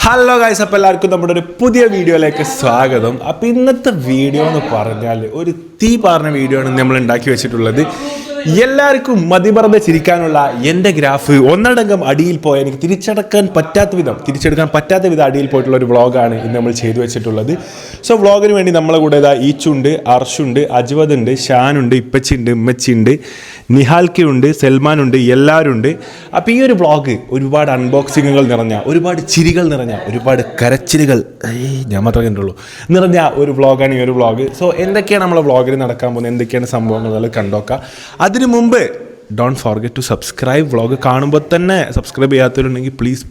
Hello guys, അപ്പോൾ എല്ലാവർക്കും നമ്മുടെ ഒരു പുതിയ വീഡിയോയിലേക്ക് സ്വാഗതം. അപ്പോൾ ഇന്നത്തെ വീഡിയോ എന്ന് പറഞ്ഞാൽ ഒരു തീ പാർന്ന വീഡിയോ ആണ് നമ്മൾ ഉണ്ടാക്കി വെച്ചിട്ടുള്ളത്. എല്ലാവർക്കും മതിമറന്ന് ചിരിക്കാനുള്ള എൻ്റെ ഗ്രാഫ് ഒന്നടങ്കം അടിയിൽ പോയ എനിക്ക് തിരിച്ചെടുക്കാൻ പറ്റാത്ത വിധം അടിയിൽ പോയിട്ടുള്ള ഒരു വ്ളോഗാണ് ഇന്ന് നമ്മൾ ചെയ്തു വെച്ചിട്ടുള്ളത്. സോ വ്ളോഗിന് വേണ്ടി നമ്മളെ കൂടെ ഈച്ചുണ്ട്, അർഷുണ്ട്, അജ്വദ് ഉണ്ട്, ഷാനുണ്ട്, ഇപ്പച്ചിയുണ്ട്, ഉമ്മച്ചിയുണ്ട്, നിഹാൽക്കയുണ്ട്, സൽമാനുണ്ട്, എല്ലാവരും ഉണ്ട്. അപ്പോൾ ഈ ഒരു വ്ളോഗ് ഒരുപാട് അൺബോക്സിങ്ങുകൾ നിറഞ്ഞ, ഒരുപാട് ചിരികൾ നിറഞ്ഞ, ഒരുപാട് കരച്ചിലുകൾ ഞാൻ മാത്രമേ കണ്ടുള്ളൂ നിറഞ്ഞ ഒരു വ്ളോഗാണ് ഈ ഒരു വ്ളോഗ്. സോ എന്തൊക്കെയാണ് നമ്മളെ വ്ളോഗിൽ നടക്കാൻ പോകുന്നത്, എന്തൊക്കെയാണ് സംഭവങ്ങൾ കണ്ടോക്കാം. അതിനു മുമ്പ് don't forget to subscribe. Vlog കാണുമ്പോൾ തന്നെ സബ്സ്ക്രൈബ് ചെയ്യാത്തവരുണ്ടെങ്കിൽ please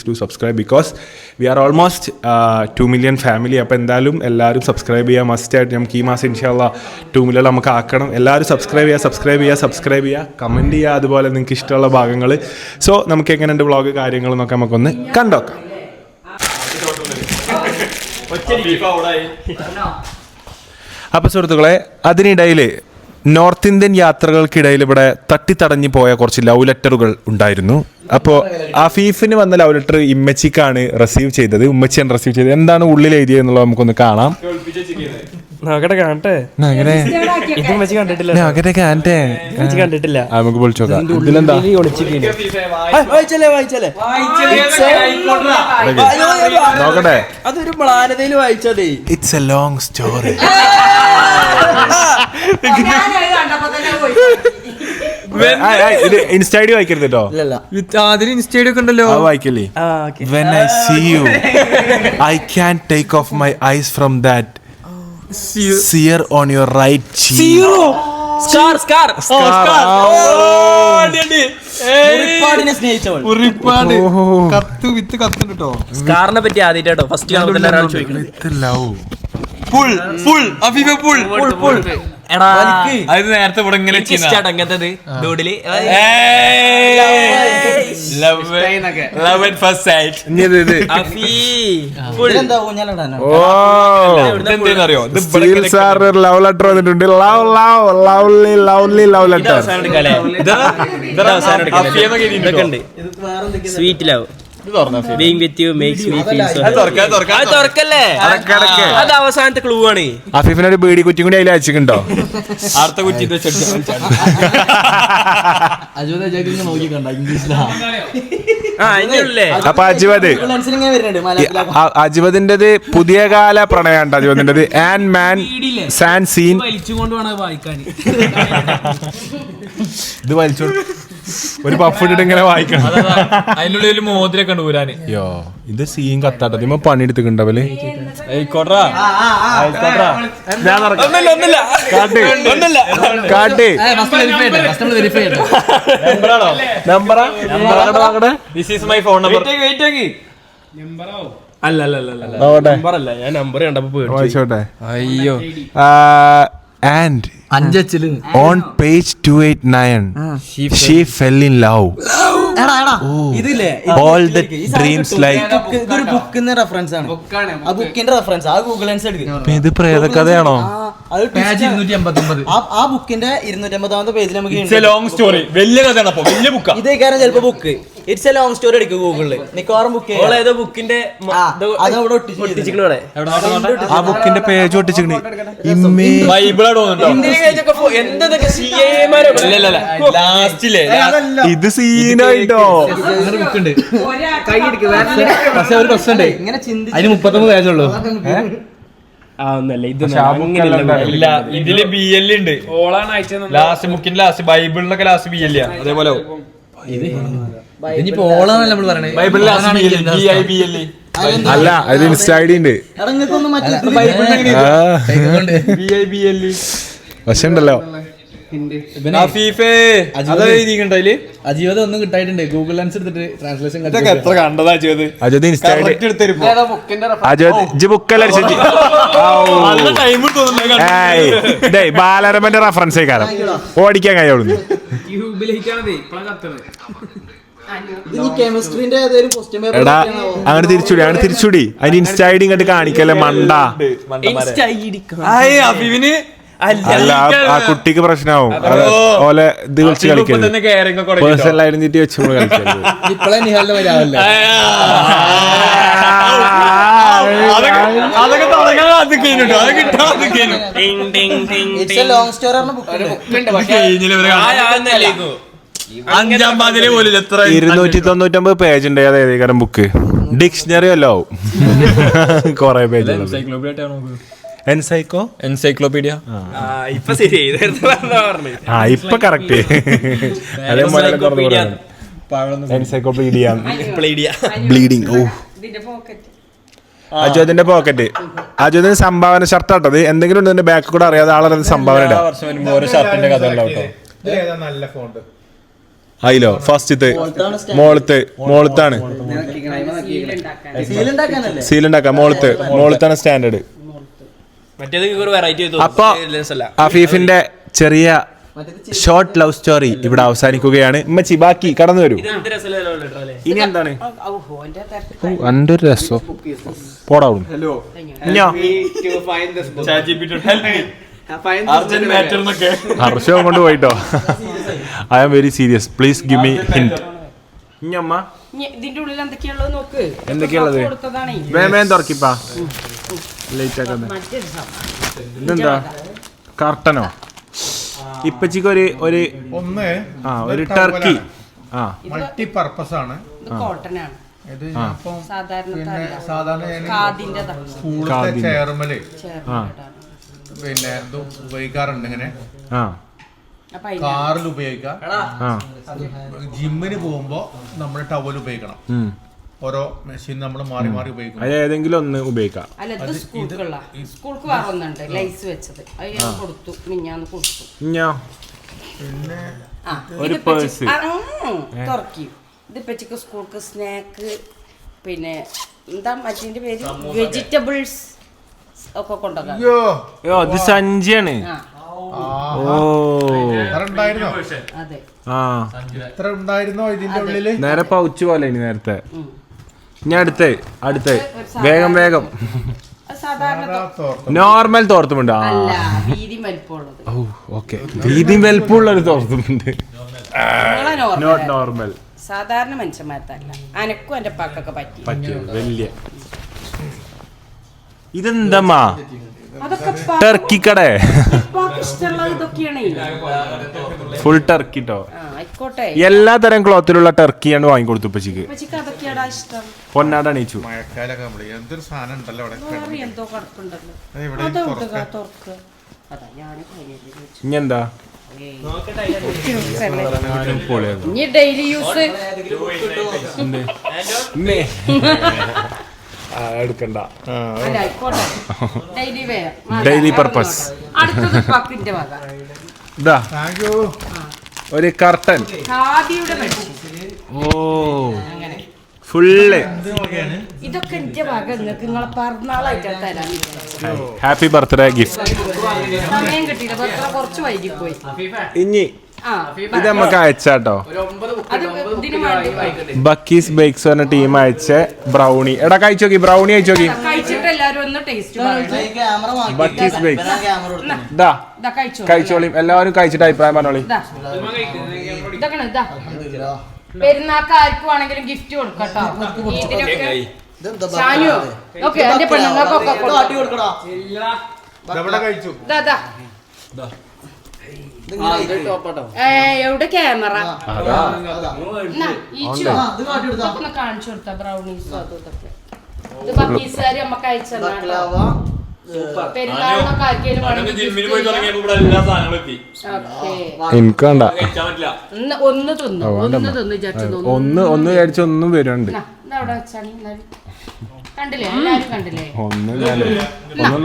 do subscribe, because we are almost 2 million family. അപ്പോൾ എന്തായാലും എല്ലാവരും സബ്സ്ക്രൈബ് ചെയ്യുക, മസ്റ്റായിട്ട്. നമുക്ക് ഈ മാസം ഇൻഷാല്ലാ 2 million നമുക്ക് ആക്കണം. എല്ലാവരും സബ്സ്ക്രൈബ് ചെയ്യുക, കമൻറ്റ് ചെയ്യുക, അതുപോലെ നിങ്ങൾക്ക് ഇഷ്ടമുള്ള ഭാഗങ്ങൾ. സോ നമുക്ക് എങ്ങനെയുണ്ട് വ്ളോഗ് കാര്യങ്ങൾ എന്നൊക്കെ നമുക്കൊന്ന് കണ്ടോക്കാം. അപ്പോൾ സുഹൃത്തുക്കളെ, അതിനിടയിൽ നോർത്ത് ഇന്ത്യൻ യാത്രകൾക്കിടയിൽ ഇവിടെ തട്ടിത്തടഞ്ഞു പോയ കുറച്ച് ലവ് ലെറ്ററുകൾ ഉണ്ടായിരുന്നു. അപ്പോൾ അഫീഫിന് വന്ന ലവ് ലെറ്റർ ഇമ്മച്ചിക്കാണ് റിസീവ് ചെയ്തത്, ഉമ്മച്ചിയാണ് റിസീവ് ചെയ്തത്. എന്താണ് ഉള്ളിൽ എഴുതിയത് എന്നുള്ളത് നമുക്കൊന്ന് കാണാം. നമുക്ക് വിളിച്ചോക്കാം. ഇതിലെന്താ? നോക്കട്ടെ. അതൊരു പ്ലാനതയിൽ വായിച്ചതേ. It's a long story. ഇൻസ്റ്റൈഡി വായിക്കരുത് കേട്ടോ. ഇൻസ്റ്റൈഡി ഒക്കെ ഉണ്ടല്ലോ, വായിക്കല്ലേ. When I see you, I can't take off my eyes from that sear on your right cheek. സ്കാറിനെ പറ്റി ആദ്യമായിട്ടോ ഫസ്റ്റ് നേരത്തെ അങ്ങനത്തത് ഡൂഡില് ലവ് ലെറ്റർ വന്നിട്ടുണ്ട്. Sweet love. Being with you makes me feel so തുറക്കല്ലേ, അത് അവസാനത്തെ ക്ലൂ ആണ്. അഫീഫിനൊരു ബീഡി കുറ്റി കൂടി അതിൽ അയച്ചിട്ടുണ്ടോ? അടുത്ത കുറ്റി അപ്പൊ അജ്വദിന്റെത് പുതിയ കാല പ്രണയമുണ്ട്. അജ്വദിന്റെത് ആൻഡ് മാൻ സാൻ സീൻ. ഇത് വലിച്ചോ, ഒരു പഫ് ഇട്ടിട്ട് ഇങ്ങനെ വായിക്കണം. അതിനുള്ളിൽ മോതിരൊക്കെ ഉണ്ട് ഊരാന്. യോ, ഇത് സീൻ കത്താട്ടോ. ഇതിമ്മ പണിയെടുത്തിട്ടുണ്ടവല്. അയ്യോ. And on page 289, she fell in love. All the dreams like. ഇതൊരു ബുക്കിന്റെ റെഫറൻസ് ആണ്. ആ ബുക്കിന്റെ റെഫറൻസ് ആ ഗൂഗിൾ ലെൻസ് എടുക്കും. ഇത് പ്രേതകഥയാണോ? ആ ബുക്കിന്റെ 250ാമത്തെ പേജിൽ നമുക്ക് ലോങ് സ്റ്റോറി, വലിയ കഥയാണ്. വലിയ ബുക്കാ ഇതേ കാരണം ചിലപ്പോ book it's a long story എടുക്കും ഗൂഗിളില്. മിക്കവാറും ബുക്ക് ഏതോ ബുക്കിന്റെ ആ ബുക്കിന്റെ പേജ് ഒട്ടിച്ചിട്ടുണ്ട്. ഇത് സീനായിട്ടോ. അതിന് 39 പേജുള്ളൂ. ഇതില് BL ഉണ്ട്. ലാസ്റ്റ് ബുക്കിന്റെ ലാസ്റ്റ് ബൈബിളിനൊക്കെ ലാസ്റ്റ് BL അതേപോലെ അല്ല, അതിൽ ഇൻസ്റ്റൈഡി ഉണ്ട്. പക്ഷെ ഉണ്ടല്ലോ അജീവത ഒന്നും കിട്ടായിട്ടുണ്ട്. ഗൂഗിൾ ലെൻസ് എടുത്തിട്ട് ട്രാൻസ്ലേഷൻ എത്ര കണ്ടതാ ചെയ്ത്. അജത് ഇൻസ്റ്റൈഡി ബാലരമന്റെ റെഫറൻസ് കാരണം ഓടിക്കാൻ കഴിയുള്ളൂ. എടാ അങ്ങനെ തിരിച്ചുടി അതിന് ഇൻസ്റ്റ ഐഡി ഇങ്ങോട്ട് കാണിക്കല്ലേ മണ്ട. അല്ല ആ കുട്ടിക്ക് പ്രശ്നമാവും ഓലെ ഇത് വിളിച്ച് കളിക്കരുത് പേഴ്സണൽ ഐഡന്റിറ്റി വെച്ച് നമ്മൾ കളിക്കരുത് ഇപ്പളെ നിഹാലിന്റെ വരാവല്ലേ ഇറ്റ്സ് എ ലോങ് സ്റ്റോറി പറഞ്ഞ ബുക്ക് 299 പേജ് ഉണ്ട് ഏതേകാരം ബുക്ക് ഡിക്ഷണറി അല്ലോ കൊറേ പേജ് എൻസൈക്ലോപീഡിയ ഇപ്പൊ ശരി ഇപ്പൊ കറക്റ്റ് എൻസൈക്ലോപീഡിയ ബ്ലീഡിങ് ഓ അജോദിന്റെ പോക്കറ്റ് അജോദിന് സംഭാവന ഷർട്ട് ആട്ടത് എന്തെങ്കിലും ഉണ്ട് ബാക്ക് കൂടെ അറിയാതെ ആളെ സംഭാവന ഇടാം ഷർട്ടിന്റെ കഥ ഉണ്ടാവും നല്ല ഫോണ്ട് അതിലോ ഫസ്റ്റത്തെ മോളത്താണ് സീലുണ്ടാക്കാം മോളത്താണ് സ്റ്റാൻഡേർഡ് അപ്പൊ അഫീഫിന്റെ ചെറിയ ഷോർട്ട് ലവ് സ്റ്റോറി ഇവിടെ അവസാനിക്കുകയാണ് ഉമ്മച്ചി ബാക്കി കടന്നു വരൂ ഇനി എന്താണ് എന്റെ ഒരു രസോ പോടാ ഹർഷവും കൊണ്ട് പോയിട്ടോ I am very serious please give me hint ഇഞ്ഞമ്മ ഇതിന്റെ ഉള്ളിൽ എന്തൊക്കെയുള്ളത് നോക്ക് എന്തൊക്കെയുള്ളത് വേമേൻ തുറക്കിപ്പാ ലേറ്റ് ആക്കുന്ന ഇതെന്താ കർട്ടനോ ഇപ്പച്ചിക്ക് ഒരു ഒരു ടർക്കി മൾട്ടി പർപ്പസ് ആണ് ഇത് കോട്ടൺ ആണ് ഇത് സാധാരണ സ്കൂളിലെ ചെയർമല് പിന്നെ ഇത് ഉപയോഗിക്കാറുണ്ട് ഇങ്ങനെ കാറിൽ ഉപയോഗിക്കാം ജിമ്മിന് പോകുമ്പോ നമ്മൾ ടവൽ ഉപയോഗിക്കണം ഓരോ മെഷീൻ നമ്മൾ മാറി മാറി ഉപയോഗിക്കും ഏതെങ്കിലും ഒന്ന് ഉപയോഗിക്കാം അല്ല ഇത് സ്കൂൾക്ക് വേറൊന്നുണ്ട് ലൈസ് വെച്ചത് അത് ഞാൻ കൊടുത്തു മിഞ്ഞാന്ന് കൊടുത്തു പിന്നെ ഒരു പേഴ്സ് തുറക്കി ഇത് പറ്റിക്ക് സ്കൂൾക്ക് സ്നാക്ക് പിന്നെ എന്താ മറ്റേ പേര് വെജിറ്റബിൾസ് ഒക്കെ കൊണ്ടുവരാം ഇത് സഞ്ചിയാണ് അതെ എത്ര ഉണ്ടായിരുന്നോ ഇതിന്റെ ഉള്ളില് നേരെ പൗച്ച് പോലെ ഇനി നേരത്തെ ഞാൻ അടുത്ത് വേഗം നോർമൽ തോർത്തുമുണ്ടോ ഓ ഓക്കെ വീതിയും വലിപ്പമുള്ള ഒരു തോർത്തുമുണ്ട് നോട്ട് നോർമൽ സാധാരണ മനുഷ്യന്മാർക്കല്ല അനക്കും എന്റെ പാക്കൊക്കെ പറ്റി വലിയ ഇതെന്തമ്മാ ടർക്കി കടേ ഫുൾ ടർക്കി ട്ടോ എല്ലാ തരം ക്ലോത്തിലുള്ള ടർക്കിയാണ് വാങ്ങിക്കൊടുത്തു ഉപ്പച്ചിക്ക് പൊന്നാട അണിയിച്ചു മഴക്കാലൊക്കെ എന്തൊരു സാധനം ഉണ്ടല്ലോ ഇനി എന്താ ഇനി ഡെയിലി യൂസ് എടുക്കണ്ട ഡെയിലി പർപ്പസ് ഇതാ ഒരു കർട്ടൻ ഓ ഫുള്ള് ഇതൊക്കെ എന്റെ വക നിങ്ങൾക്ക് നിങ്ങളെ പിറന്നാളായിട്ട് തരാൻ ഹാപ്പി ബർത്ത്ഡേ ഗിഫ്റ്റ് സമയം കിട്ടിയില്ല ബർത്ത്ഡേ കുറച്ച് വൈകിപ്പോയി ഇനി ഇത് നമുക്ക് അയച്ചാട്ടോ ബക്കീസ് ബേക്സ് പറഞ്ഞ ടീം അയച്ച ബ്രൗണി എടാ കഴിച്ചോക്കി ബ്രൗണി കഴിച്ചോക്കി ബക്കീസ് ബേക്സ് ഇതാ കഴിച്ചോളിയും എല്ലാവരും കഴിച്ചിട്ട് അഭിപ്രായം പറഞ്ഞോളി പെരുന്നാൾക്ക് ആർക്കും ആണെങ്കിലും ഗിഫ്റ്റ് കൊടുക്കട്ടോ എവിടെ ക്യാമറ കാണിച്ചു കൊടുത്ത ബ്രൗണീസും അതും ഇതൊക്കെ ഇത് ബക്കീസുകാര് നമ്മക്ക് അയച്ചതാ പെരുന്നാളിനൊക്കെ എനിക്ക് വേണ്ട ഒന്ന് തിന്നു ഒന്ന് വിചാരിച്ച ഒന്നും വരുന്നുണ്ട് അവിടെ വെച്ചാണ് കണ്ടില്ലേ എല്ലാരും കണ്ടില്ലേ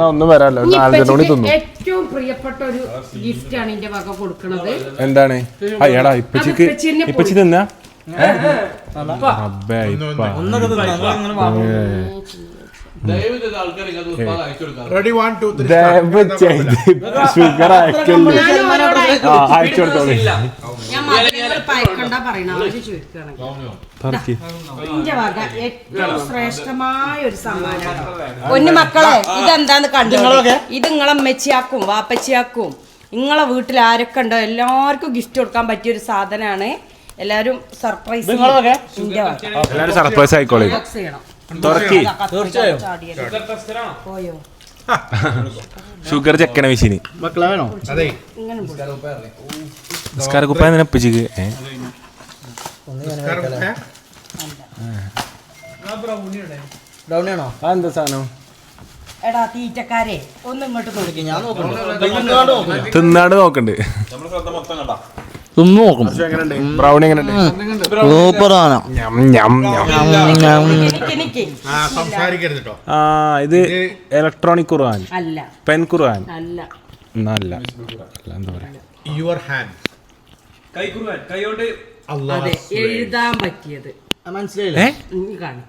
ഒന്നും വരാല്ലോ ഏറ്റവും പ്രിയപ്പെട്ട ഒരു ഗിഫ്റ്റ് ആണ് എന്റെ വക കൊടുക്കുന്നത് എന്താണ് അയ്യടാ ഇപ്പച്ചി തിന്നാ റെഡി 1 2 3 ദയവ് ചെയ്ത് ഷുഗർ അയക്കല്ലേ. അയച്ചു കൊടുത്തോളൂ. ഞാൻ മധുരങ്ങൾ പയക്കണ്ട പറയണ ആവശ്യം ചോദിക്കുകയാണെങ്കിൽ എന്റെ വക ഏറ്റവും ശ്രേഷ്ഠമായ ഒരു സമ്മാനമാണ്. പൊന്നു മക്കളെ ഇതെന്താന്ന് കണ്ടു. ഇത് നിങ്ങളെ അമ്മച്ചിയാക്കും വാപ്പച്ചിയാക്കും നിങ്ങളെ വീട്ടിൽ ആരൊക്കെ ഉണ്ടോ എല്ലാവർക്കും ഗിഫ്റ്റ് കൊടുക്കാൻ പറ്റിയ ഒരു സാധനമാണ്. എല്ലാരും സർപ്രൈസ് എല്ലാരും സർപ്രൈസ് ആയിക്കോളൂ. ചെയ്യണം. തുറക്കി പോയോ ഷുഗർ ചെക്കണ മെഷീന് അതെ ഇങ്ങനെ നിസ്കാര കുപ്പായ നിനപ്പിച്ചിക്ക്. എന്താ സാധനം? എടാ തീറ്റക്കാരെ ഒന്ന് ഇങ്ങോട്ട് നോക്കി. ഞാൻ തിന്നാണ്ട് നോക്കണ്ട്. ബ്രൗണി എങ്ങനെയുണ്ട്? സംസാരിക്കരുത് കേട്ടോ. ആ ഇത് ഇലക്ട്രോണിക് ഖുർആൻ അല്ല പെൻ ഖുർആൻ അല്ല എന്നല്ല. എന്താ പറയാ? യുവർ ഹാൻഡ് കൈകൊണ്ട് അതെ എഴുതാൻ പറ്റിയത് കാണും.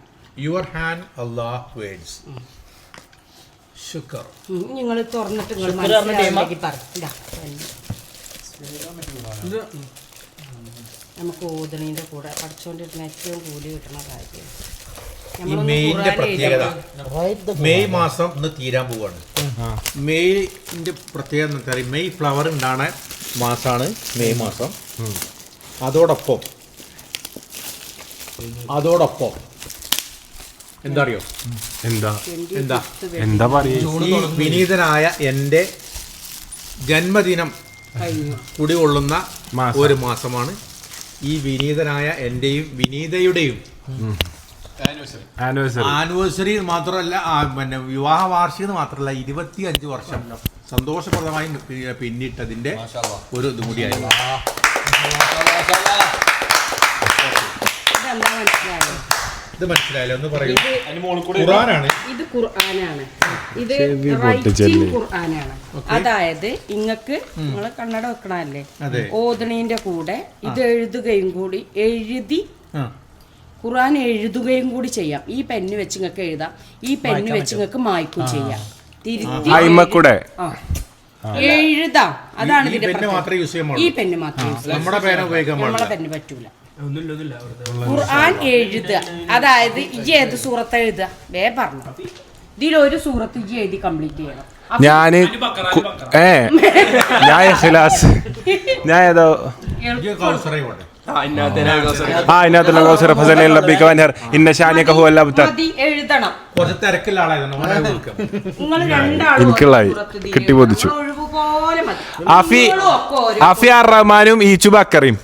യുവർ ഹാൻഡ് അല്ലാഹ് വേർഡ്സ് ശുക്ർ. നിങ്ങൾ തുറന്നിട്ട് നിങ്ങൾ മനസ്സിലാക്കി പറ. നമുക്ക് ഓതണീന്റെ കൂടെ പഠിച്ചോണ്ടിരുന്ന ഏറ്റവും കൂലി കിട്ടുന്ന കാര്യം. ഈ മെയ്ന്റെ പ്രത്യേകത മെയ് മാസം ഇന്ന് തീരാൻ പോവാണ്. മെയ്ന്റെ പ്രത്യേകത എന്ന് വെച്ചാൽ മെയ് ഫ്ലവർ ഉണ്ടാകുന്ന മാസമാണ് മെയ് മാസം. അതോടൊപ്പം എന്താ അറിയോ? എന്താ എന്താ എന്താ പറയാ? ഈ വിനീതനായ എൻ്റെ ജന്മദിനം കുടികൊള്ളുന്ന ഒരു മാസമാണ് ഈ വിനീതനായ എന്റെയും വിനീതയുടെയും ആനിവേഴ്സറി മാത്രമല്ല, പിന്നെ വിവാഹ വാർഷികം മാത്രമല്ല, 25 വർഷം സന്തോഷപ്രദമായി പിന്നിട്ടതിന്റെ ഒരു ഇതും കൂടിയായിരുന്നു. ഇത് മനസ്സിലായല്ലോ? ഒന്ന് പറയൂ. ഖുർആനാണ്. ഇത് ഖുർആനാണ്. ഇത് റൈറ്റിംഗ് ഖുർആനാണ്. അതായത് ഇങ്ങക്ക് നിങ്ങള് കണ്ണട വെക്കണല്ലേ, ഓതണീന്റെ കൂടെ ഇത് എഴുതുകയും കൂടി എഴുതി ഖുർആൻ എഴുതുകയും കൂടി ചെയ്യാം. ഈ പെന്ന് വെച്ച് നിങ്ങൾക്ക് എഴുതാം, ഈ പെന്ന് വെച്ച് നിങ്ങൾക്ക് മായ്ക്കും ചെയ്യാം, തിരുത്തി എഴുതാം. അതാണ് ഇതിന്റെ ഈ പെന്ന് മാത്രമേ നമ്മുടെ പെന്ന് പറ്റൂല. ഖുർആൻ എഴുതുക, അതായത് ഇജ്ജ് ഏത് സൂറത്ത് എഴുതുക വേ പറഞ്ഞു. ഇതിലൊരു സൂറത്ത് ഇജ്ജ് എഴുതി കംപ്ലീറ്റ് ചെയ്യണം. ഞാൻ ഇഖ്ലാസ് ഞാൻ ഏതോ എഴുതണം. എനിക്കുള്ളായി കിട്ടി ബോധിച്ചു. ആഫി ആർ റഹ്മാനും ഈച്ചു ബക്കറിയും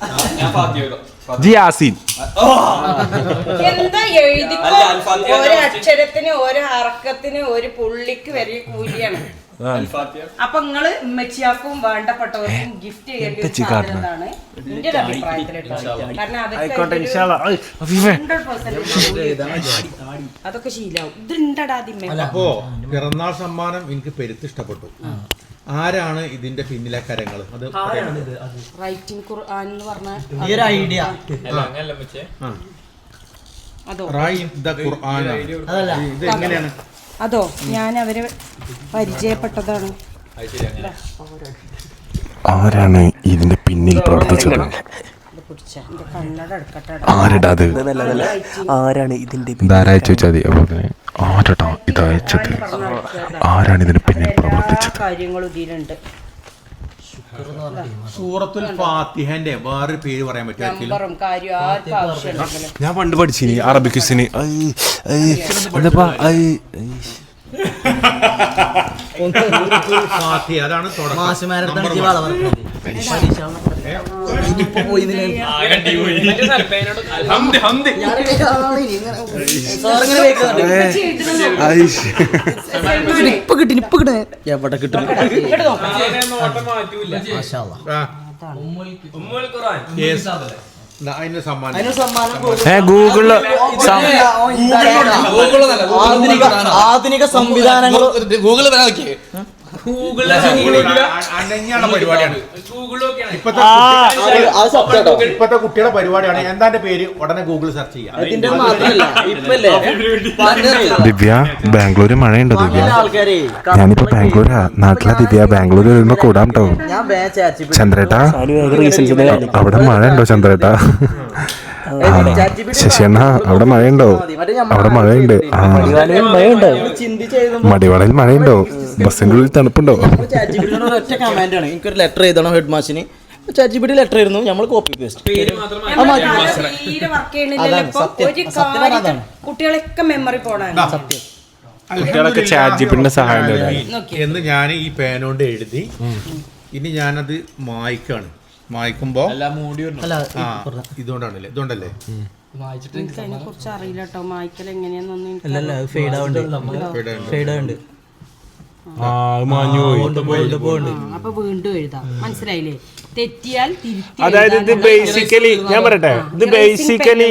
ജി യാസീൻ എന്താ എഴുതിക്കോ. ഒരു അക്ഷരത്തിന് ഒരു അറക്കത്തിന് ഒരു പുള്ളിക്ക് വരെ കൂലിയാണ്. അപ്പൊ നിങ്ങള് ഉമ്മച്ചിയാക്കും വേണ്ടപ്പെട്ടവർക്കും ഗിഫ്റ്റ് ചെയ്യേണ്ട സാധനമാണ് എന്റെ ഒരു അഭിപ്രായത്തിൽ. കാരണം അതൊക്കെ ശീലാവും. ഇത് ഉണ്ടടാദ്യമേ. അപ്പോ പിറന്നാൾ സമ്മാനം എനിക്ക് പെരുത്ത് ഇഷ്ടപ്പെട്ടു. ആരാണ് ഇതിന്റെ പിന്നിലെ കരങ്ങൾ? അത് റൈറ്റിംഗ് ഖുർആൻ എന്ന് പറഞ്ഞ ഐഡിയ അതോ ഇത് എങ്ങനെയാണ്? അതോ ഞാൻ അവരെ പരിചയപ്പെട്ടതാണ്. ആരാണ് ഇതിന്റെ പിന്നിൽ പ്രവർത്തിച്ചത്? ആരടാ ആരാണ് ഇതിന്റെ ഇതാരയച്ചു വെച്ചാൽ മതി. അപ്പോൾ ആരടാ ഇതയച്ചത്? ആരാണ് ഇതിന് പിന്നിൽ പ്രവർത്തിച്ചത്? കാര്യങ്ങളും ഇതിലുണ്ട്. സൂറത്തുൽ ഫാത്തിഹന്റെ വേറൊരു പേര് പറയാൻ പറ്റും. ഞാൻ പണ്ട് പഠിച്ചിനി അറബിക് ക്വിസിന്. അതാണ് ഗൂഗിളില് ആധുനിക സംവിധാനങ്ങൾ ഗൂഗിള് അനങ്ങിയാണ് പരിപാടിയാണ് ഇപ്പത്തെ കുട്ടിയുടെ പരിപാടിയാണ്. എന്താ പേര് ഉടനെ ഗൂഗിൾ സെർച്ച് ചെയ്യാം. ദിവ്യ ബാംഗ്ലൂര് മഴയുണ്ടോ ദിവ്യ? ഞാനിപ്പോ ബാംഗ്ലൂരാ, നാട്ടിലാ ദിവ്യ. ബാംഗ്ലൂര് വരുമ്പോ കൂടാം കേട്ടോ. ചന്ദ്രേട്ടാ അവിടെ മഴയുണ്ടോ ചന്ദ്രേട്ടാ? ശശിയണ്ണ അവിടെ മഴയുണ്ടോ? അവിടെ മഴയുണ്ട്. മടിവാളയിൽ മഴയുണ്ടോ? ബസ്സിന്റെ ഉള്ളിൽ തണുപ്പുണ്ടോ? ഒറ്റ കമാൻഡ് ആണ്. എനിക്കൊരു ലെറ്റർ എഴുതണം ഹെഡ് മാഷിന്. ChatGPT ലെറ്റർ ആയിരുന്നു, നമ്മൾ കോപ്പി പേസ്റ്റ്. കുട്ടികളൊക്കെ മെമ്മറി പോണാണ്. കുട്ടികളൊക്കെ ChatGPT സഹായം എന്ന് ഞാൻ ഈ പേനോണ്ട് എഴുതി. ഇനി ഞാനത് മായ്ക്കുമ്പോ ഇതുകൊണ്ടാണല്ലേ ഇതുകൊണ്ടല്ലേ അതിനെ കുറിച്ച് അറിയില്ല കേട്ടോ. മായ്ക്കൽ എങ്ങനെയാന്നൊന്നും അപ്പൊ വീണ്ടും എഴുതാം. മനസ്സിലായില്ലേ? തെറ്റിയാൽ തിരുത്തി. അതായത് ഇത് ബേസിക്കലി ഞാൻ പറയട്ടെ, ഇത് ബേസിക്കലി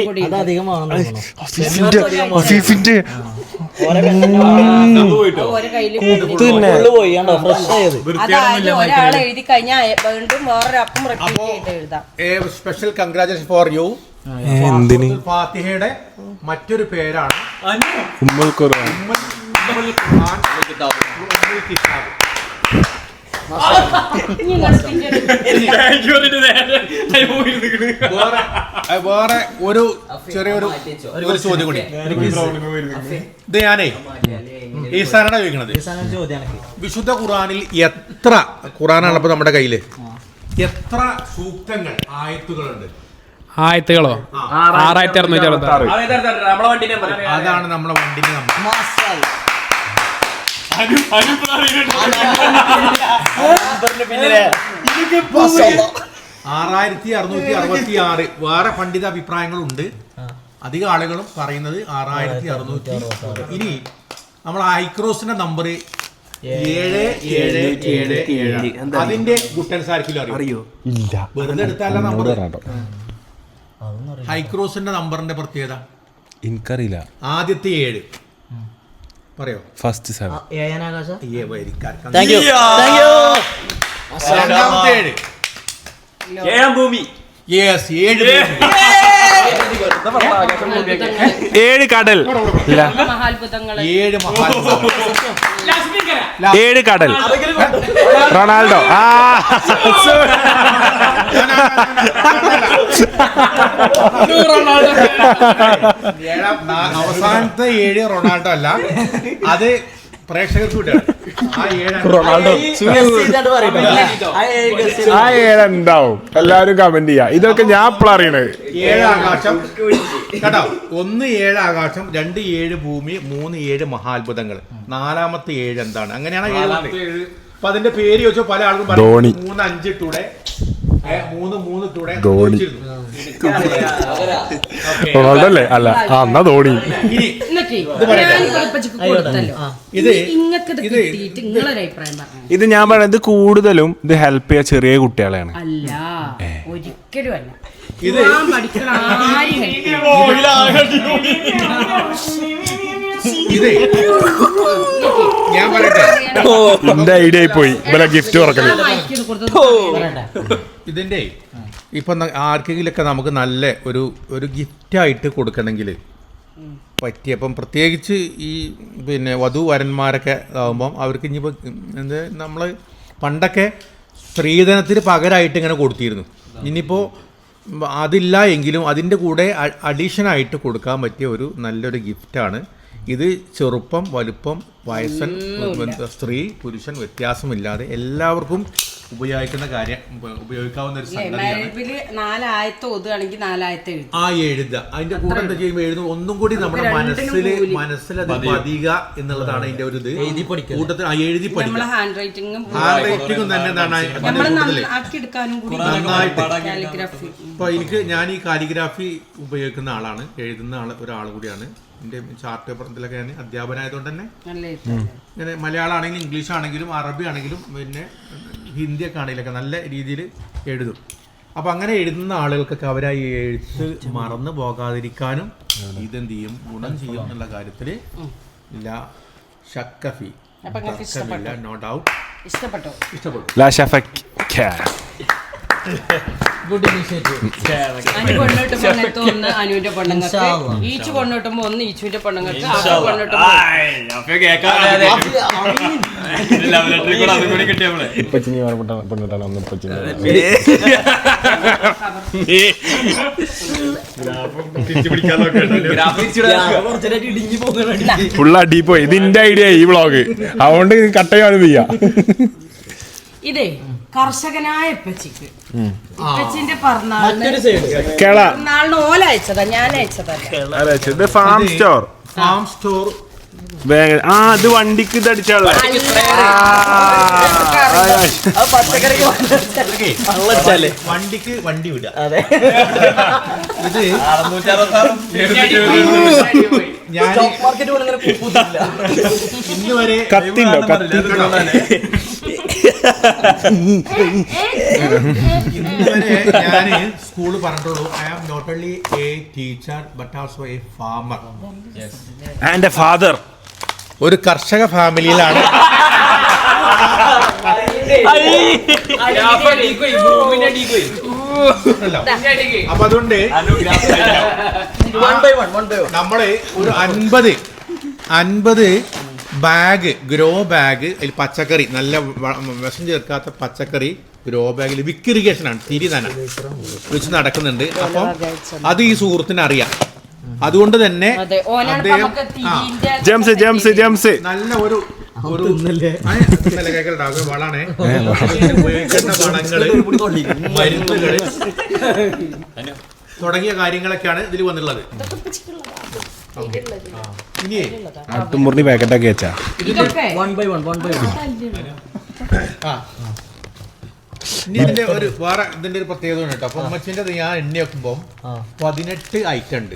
ഒരാൾ എഴുതി കഴിഞ്ഞാൽ വീണ്ടും വേറൊരപ്പം റിപ്പീറ്റ് ചെയ്ത് എഴുതാം. Special congratulation for you. എന്തിന്? ഫാത്തിഹയുടെ മറ്റൊരു പേരാണ് ഉമ്മുൽ ഖുർആൻ. വേറെ ഒരു ചെറിയൊരു ചോദ്യം കൂടി. ഇത് ഞാനേ ഈസാനാണ് ചോദിക്കണത്. വിശുദ്ധ ഖുർആനിൽ എത്ര ഖുർആനാണല്ലോ നമ്മുടെ കയ്യില്, എത്ര സൂക്തങ്ങൾ ആയത്തുകളുണ്ട്? ആയത്തുകളോ? 6666. അതാണ് നമ്മളെ വണ്ടിന്റെ നമ്പർ. 6666. വേറെ പണ്ഡിത അഭിപ്രായങ്ങളുണ്ട്. അധികം ആളുകളും പറയുന്നത് 6600. ഇനി നമ്മൾ ഹൈക്രോസിന്റെ നമ്പർ 7777. അതിന്റെ ഗുട്ടൻസ് ആർക്കെങ്കിലും അറിയോ? ഇല്ല, വെറുതെ എടുത്തല്ല നമ്പർ. ഹൈക്രോസിന്റെ നമ്പറിന്റെ പ്രത്യേകത എനിക്കറിയില്ല. ആദ്യത്തെ 7 പറയോ? ഫസ്റ്റ് 7. രണ്ടാമത്തെ 7 ഭൂമി. 7 കടൽ. 7 കടൽ. റൊണാൾഡോ. അവസാനത്തെ 7 റൊണാൾഡോ അല്ല, അത് പ്രേക്ഷകർക്ക് വിട്ടാണ്. ആ 7 എന്താവും? എല്ലാരും കമന്റ് ചെയ്യാ. ഇതൊക്കെ ഞാൻ അറിയണത്. 7 ആകാശം കേട്ടോ. 1 7 ആകാശം, 2 7 ഭൂമി, 3 7 മഹാത്ഭുതങ്ങൾ, 4ാമത്തെ 7 എന്താണ്? അങ്ങനെയാണ് 7. അപ്പൊ അതിന്റെ പേര് ചോദിച്ചാൽ പല ആളുകളും ധോണി. 3 5 ടൂടെ 3 ടൂടെ ധോണി. റൊണാൾഡോ അല്ലേ? അല്ല, എന്നാ ധോണി. ഇത് ഞാൻ പറയുന്നത് കൂടുതലും ഇത് ഹെൽപ്പ് ചെയ്യാൻ ചെറിയ കുട്ടികളെയാണ്. അല്ല, ഒരിക്കലും അല്ല. ഇത് ഇത് ഞാൻ പറയട്ടെ, എന്റെ ഐഡിയ പോയി. ഇവരെ ഗിഫ്റ്റ് തുറക്കല്. ഇതിന്റെ ഇപ്പം ആർക്കെങ്കിലൊക്കെ നമുക്ക് നല്ല ഒരു ഗിഫ്റ്റായിട്ട് കൊടുക്കണമെങ്കിൽ പറ്റിയപ്പം, പ്രത്യേകിച്ച് ഈ വധു വരന്മാരൊക്കെ ആകുമ്പം അവർക്ക് ഇനിയിപ്പോൾ നമ്മൾ പണ്ടൊക്കെ സ്ത്രീധനത്തിന് പകരമായിട്ട് ഇങ്ങനെ കൊടുത്തിരുന്നു. ഇനിയിപ്പോൾ അതില്ല എങ്കിലും അതിൻ്റെ കൂടെ അഡീഷനായിട്ട് കൊടുക്കാൻ പറ്റിയ ഒരു നല്ലൊരു ഗിഫ്റ്റാണ് ഇത്. ചെറുപ്പം വലുപ്പം വയസ്സൻ സ്ത്രീ പുരുഷൻ വ്യത്യാസമില്ലാതെ എല്ലാവർക്കും ഉപയോഗിക്കാവുന്ന ഒരു സംഗതിയാണ്. 4 ആയത്ത് ഓതുകയാണെങ്കിൽ 4 ആയത്ത് എഴുതുക. അതിന്റെ കൂടെ എന്താ ചെയ്യുമ്പോൾ എഴുതും ഒന്നും കൂടി നമ്മുടെ മനസ്സിൽ അത് പതിയുക എന്നുള്ളതാണ് അതിന്റെ ഒരു ഇത്. കൂട്ടത്തിൽ എഴുതി പഠിക്കുക. ഹാൻഡ് റൈറ്റിംഗും തന്നെ നന്നായിട്ട്. ഇപ്പൊ ഞാൻ ഈ കാലിഗ്രാഫി ഉപയോഗിക്കുന്ന ആളാണ്, എഴുതുന്ന ഒരാൾ കൂടിയാണ്. എൻ്റെ ചാർട്ട് പേപ്പറിലൊക്കെ ഞാൻ അധ്യാപനമായതുകൊണ്ട് തന്നെ ഇങ്ങനെ മലയാളം ആണെങ്കിലും ഇംഗ്ലീഷ് ആണെങ്കിലും അറബി ആണെങ്കിലും ഹിന്ദിയൊക്കെ ആണെങ്കിലൊക്കെ നല്ല രീതിയിൽ എഴുതും. അപ്പം അങ്ങനെ എഴുതുന്ന ആളുകൾക്കൊക്കെ അവരാ എഴുത്ത് മറന്നു പോകാതിരിക്കാനും ഇതെന്ത് ചെയ്യും, ഗുണം ചെയ്യും എന്നുള്ള കാര്യത്തിൽ ഇല്ല ഷക്കഫി, നോ ഡൗട്ട്. ഇഷ്ടപ്പെട്ടോ? ലാഷ ഫക്ക് അനു കൊണ്ടിട്ടുമ്പോ അങ്ങനത്തെ ഒന്ന് അനുവിന്റെ പെണ്ണുങ്ങൾക്ക്, ഈച്ചു കൊണ്ടിട്ടുമ്പോ ഒന്ന് ഈച്ചുവിന്റെ പെണ്ണുങ്ങൾക്ക്, ആഫി കൊണ്ടിട്ടുമ്പോ ഫുൾ അടിപ്പോയി. ഇതിന്റെ ഐഡിയ ഈ വ്ളോഗ്, അതുകൊണ്ട് കട്ട് ചെയ്യാനും ചെയ്യാം. ഇതേ കർഷകനായ ഇപ്പച്ചിക്ക് ഇപ്പച്ചിന്റെ പിറന്നാളിന് ഓല അയച്ചതാ, ഞാൻ അയച്ചതല്ല. ഫാം സ്റ്റോർ ഇത് വണ്ടിക്ക് ഇത് അടിച്ചാളെ. വണ്ടിക്ക് വണ്ടി വിടുക. ഇത് ഞാൻ ഇന്ന് വരെ കത്തിണ്ടോ? ഇന്നുവരെ ഞാൻ സ്കൂളിൽ പറഞ്ഞിട്ടുള്ളൂ, I am not only a teacher but also a farmer and a father. ഒരു കർഷക ഫാമിലിയിലാണ്. അപ്പൊ അതുകൊണ്ട് നമ്മള് ഒരു 50 ബാഗ്, ഗ്രോ ബാഗ്, അതിൽ പച്ചക്കറി, നല്ല വിഷം ചേർക്കാത്ത പച്ചക്കറി ഗ്രോ ബാഗിൽ വിക്ക് ഇറിഗേഷൻ ആണ്, തിരി തന്നെ വെച്ച് നടക്കുന്നുണ്ട്. അപ്പം അത് ഈ സുഹൃത്തിന് അറിയാം. അതുകൊണ്ട് തന്നെ നല്ല ഒരു വളാണ് ഉപയോഗിക്കുന്ന വളങ്ങള്, മരുന്നുകള് തുടങ്ങിയ കാര്യങ്ങളൊക്കെയാണ് ഇതിൽ വന്നുള്ളത്. ഇനിയേ അട്ടുമുറിഞ്ഞ് പാക്കറ്റാക്കി വെച്ചാ ഇതിന്റെ ഒരു വേറെ ഇതിന്റെ ഒരു പ്രത്യേകത കേട്ടോ. അപ്പൊ ഉമ്മച്ചിന്റെ ഞാൻ എണ്ണി വെക്കുമ്പോ 18 ഐറ്റം ഉണ്ട്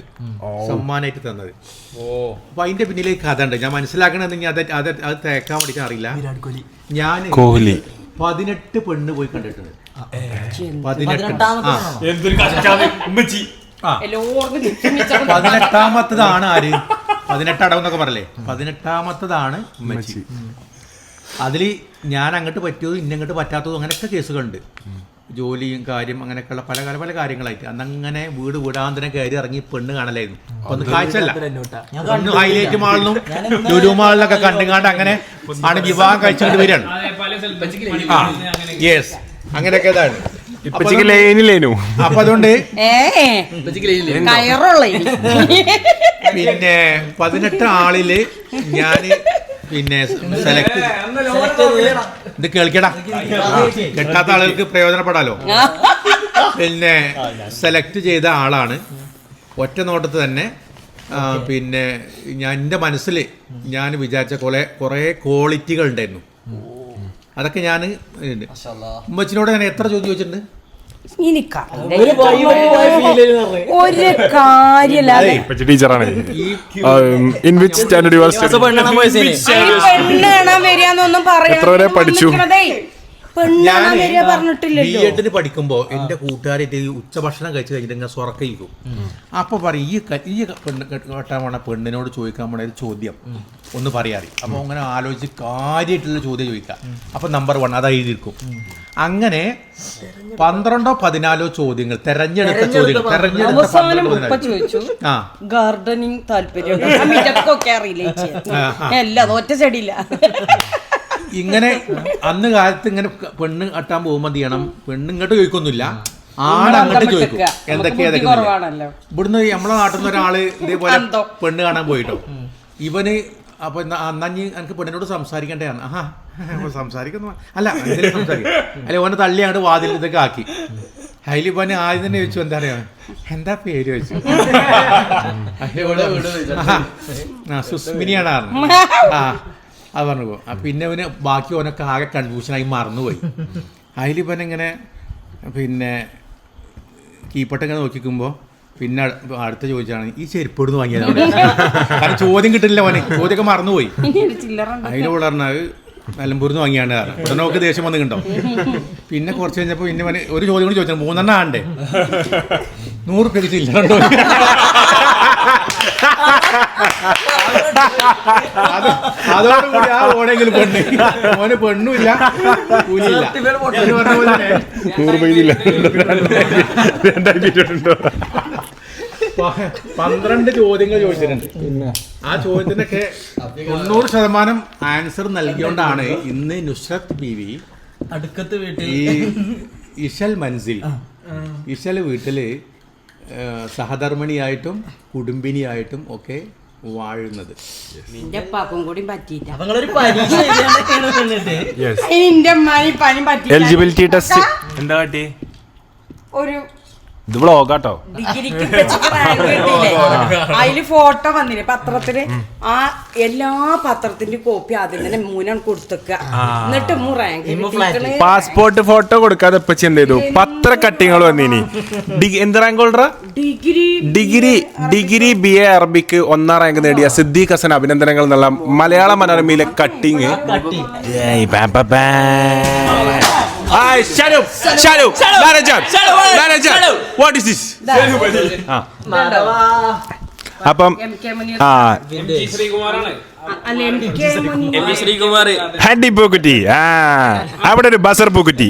സമ്മാനായിട്ട് തന്നത്. അപ്പൊ അതിന്റെ പിന്നിൽ കഥ ഉണ്ട്. ഞാൻ മനസ്സിലാക്കണത് അത് തേക്കാൻ പഠിക്കാൻ അറിയില്ല. ഞാൻ 18 പെണ്ണ് പോയി കണ്ടിട്ടുണ്ട്. 18ാമത്തതാണ് ആര്? 18 അടവെന്നൊക്കെ പറയല്ലേ, 18ാമത്തതാണ് ഉമ്മച്ചി. അതിൽ ഞാൻ അങ്ങോട്ട് പറ്റിയതും ഇന്നങ്ങോട്ട് പറ്റാത്തതും അങ്ങനെയൊക്കെ കേസുകളുണ്ട്. ജോലിയും കാര്യം അങ്ങനെയൊക്കെയുള്ള പല കാര്യങ്ങളായിട്ട് അന്നങ്ങനെ വീട് വീടാന്തരം കയറി ഇറങ്ങി പെണ്ണ് കാണലായിരുന്നു. ഒന്ന് കാഴ്ചല്ല, പെണ്ണ് ഹൈലൈറ്റ് മാളിലും ലുലു മാളിലൊക്കെ കണ്ടുകാണ്ട് അങ്ങനെ ആണ് വിവാഹം കഴിച്ചുകൊണ്ട് വരികയാണ്. യെസ്, അങ്ങനെയൊക്കെ ഇതാണ്. അപ്പൊ അതുകൊണ്ട് പിന്നെ 18 ആളില് ഞാന് പിന്നെ സെലക്ട് ഇത് കേൾക്കടാ, കേൾക്കാത്ത ആളുകൾക്ക് പ്രയോജനപ്പെടാലോ. പിന്നെ സെലക്ട് ചെയ്ത ആളാണ്. ഒറ്റ നോട്ടത്തിൽ തന്നെ പിന്നെ ഞാൻ എൻ്റെ മനസ്സിൽ ഞാൻ വിചാരിച്ച കുറേ ക്വാളിറ്റികൾ ഉണ്ടായിരുന്നു. അതൊക്കെ ഞാൻ ഉമ്മച്ചിനോട് ഞാൻ എത്ര ചോദ്യം ചോദിച്ചിട്ടുണ്ട്. ഒരു കാര്യമില്ലാതെ ടീച്ചറാണ്. In which standard you are studying? പെണ്ണ് കാണാൻ വരികയെന്നൊന്നും എത്ര വരെ പഠിച്ചു? ഞാൻ ബിഎഡിന് പഠിക്കുമ്പോ എന്റെ കൂട്ടുകാരായിട്ട് ഉച്ചഭക്ഷണം കഴിച്ചു കഴിഞ്ഞിട്ട് ഇങ്ങനെ സ്വർക്കയിക്കും. അപ്പൊ പറയും ഈ പെണ്ണ് കെട്ടാൻ പോണ പെണ്ണിനോട് ചോദിക്കാൻ പോണ ഒരു ചോദ്യം ഒന്ന് പറയാറി. അപ്പൊ അങ്ങനെ ആലോചിച്ച് കാര്യമായിട്ടുള്ള ചോദ്യം ചോദിക്കാം. അപ്പൊ നമ്പർ 1 അത് എഴുതിയിരിക്കും. അങ്ങനെ 12 or 14 ചോദ്യങ്ങൾ തെരഞ്ഞെടുത്ത ചോദ്യങ്ങൾ ഗാർഡനിങ് താല്പര്യം എല്ലാം ഒറ്റ ചെടിയില്ല. ഇങ്ങനെ അന്ന് കാലത്ത് ഇങ്ങനെ പെണ്ണ് കെട്ടാൻ പോകുമ്പോൾ എന്ത് ചെയ്യണം, പെണ്ണ് ഇങ്ങോട്ട് ചോദിക്കൊന്നുമില്ല, ആടങ്ങോട്ട് ചോദിക്കും എന്തൊക്കെയാ. ഇവിടുന്ന് നമ്മളെ നാട്ടിൽ നിന്ന് ഒരാള് ഇതേപോലെ പെണ്ണ് കാണാൻ പോയിട്ടോ. ഇവന് അപ്പൊ അന്നഞ്ഞ് എനിക്ക് പെണ്ണിനോട് സംസാരിക്കേണ്ടതാണ്. സംസാരിക്കുന്നു അല്ല എന്തെങ്കിലും സംസാരിക്കും. അല്ലെ ഓനെ തള്ളിയാണ്ട് വാതിൽ ഇതൊക്കെ ആക്കി. ഹൈലിപ്പന് ആദ്യം തന്നെ ചോദിച്ചു എന്താ പറയാ, എന്താ പേര് ചോദിച്ചു. സുസ്മിനിയാണ് പറഞ്ഞത്. അത് പറഞ്ഞു പോകും. പിന്നെ അവന് ബാക്കി ഓനൊക്കെ ആകെ കൺഫ്യൂഷനായി മറന്നുപോയി. അതിലിപ്പൻ ഇങ്ങനെ പിന്നെ കീപ്പട്ട് ഇങ്ങനെ നോക്കിക്കുമ്പോൾ പിന്നെ അടുത്ത ചോദിച്ചാണ് ഈ ചെരുപ്പ് എടുന്ന് വാങ്ങിയതാണ്. കാരണം ചോദ്യം കിട്ടില്ല ഓനെ, ചോദ്യമൊക്കെ മറന്നുപോയി. അതിന് പറഞ്ഞത് നിലമ്പൂർന്ന് വാങ്ങിയാണ് കാരണം ഉടനെ നോക്ക് ദേഷ്യം വന്ന് കണ്ടോ. പിന്നെ കുറച്ച് കഴിഞ്ഞപ്പോൾ പിന്നെ ഒരു ചോദ്യം കൂടി ചോദിച്ചാൽ 3 ആണ്ടേ 100 ചില്ലറുണ്ടോ. അതോടുകൂടി ആ ഓണെങ്കിലും പെണ്ണ് ഓന് പെണ്ണുമില്ല കൂലിയില്ല എന്ന് പറഞ്ഞ പോലെ തന്നെ 100 പൈസയില്ല 12 ചോദ്യങ്ങൾ ചോദിച്ചിട്ടുണ്ട്. ആ ചോദ്യത്തിനൊക്കെ 90% ആൻസർ നൽകിയോണ്ടാണ് ഇന്ന് നുസ്രത്ത് ബീവി അടുക്കത്ത് വീട്ടിൽ ഈ ഇശൽ മൻസിൽ ഇശൽ വീട്ടില് സഹധർമ്മിണിയായിട്ടും കുടുംബിനിയായിട്ടും ഒക്കെ വാഴുന്നത്. എന്റെ ഉപ്പാക്കും കൂടി പറ്റിയില്ല. അപ്പൊ നിങ്ങളൊരു പരീക്ഷ എഴുതിയാണ്ടൊക്കെയാണ് വന്നിട്ട്. എന്റെ അമ്മാനി പനി പറ്റില്ല. എലിജിബിലിറ്റി ടെസ്റ്റ് എന്താ കാട്ടി? ഒരു ഇത് വ്ളോഗാട്ടോ. ഡിഗ്രിക്ക് റാങ്ക് കിട്ടിയില്ലേ, അതില് ഫോട്ടോ വന്നില്ലേ പത്രത്തില്. ആ എല്ലാ പത്രത്തിന്റെ കോപ്പി ആദ്യം തന്നെ മൂന്നാണ് കൊടുത്തേക്ക. എന്നിട്ട് റാങ്ക് കിട്ടിയിക്കണേ. പാസ്പോർട്ട് ഫോട്ടോ കൊടുക്കാതെ ഇപ്പൊ എന്ത് ചെയ്തു? പത്ര കട്ടിങ്ങൾ വന്നിനി. എന്ത് റാങ്ക് ഹോൾഡറാ? ഡിഗ്രി BA അറബിക്ക് 1ാം റാങ്ക് നേടിയ സിദ്ദീഖ് ഹസൻ അഭിനന്ദനങ്ങൾ എന്നുള്ള മലയാള മനോരമയിലെ കട്ടിങ്. അപ്പം ശ്രീകുമാർ ഹഡി പൂക്കുറ്റി. അവിടെ ഒരു ബസർ പൂക്കുറ്റി.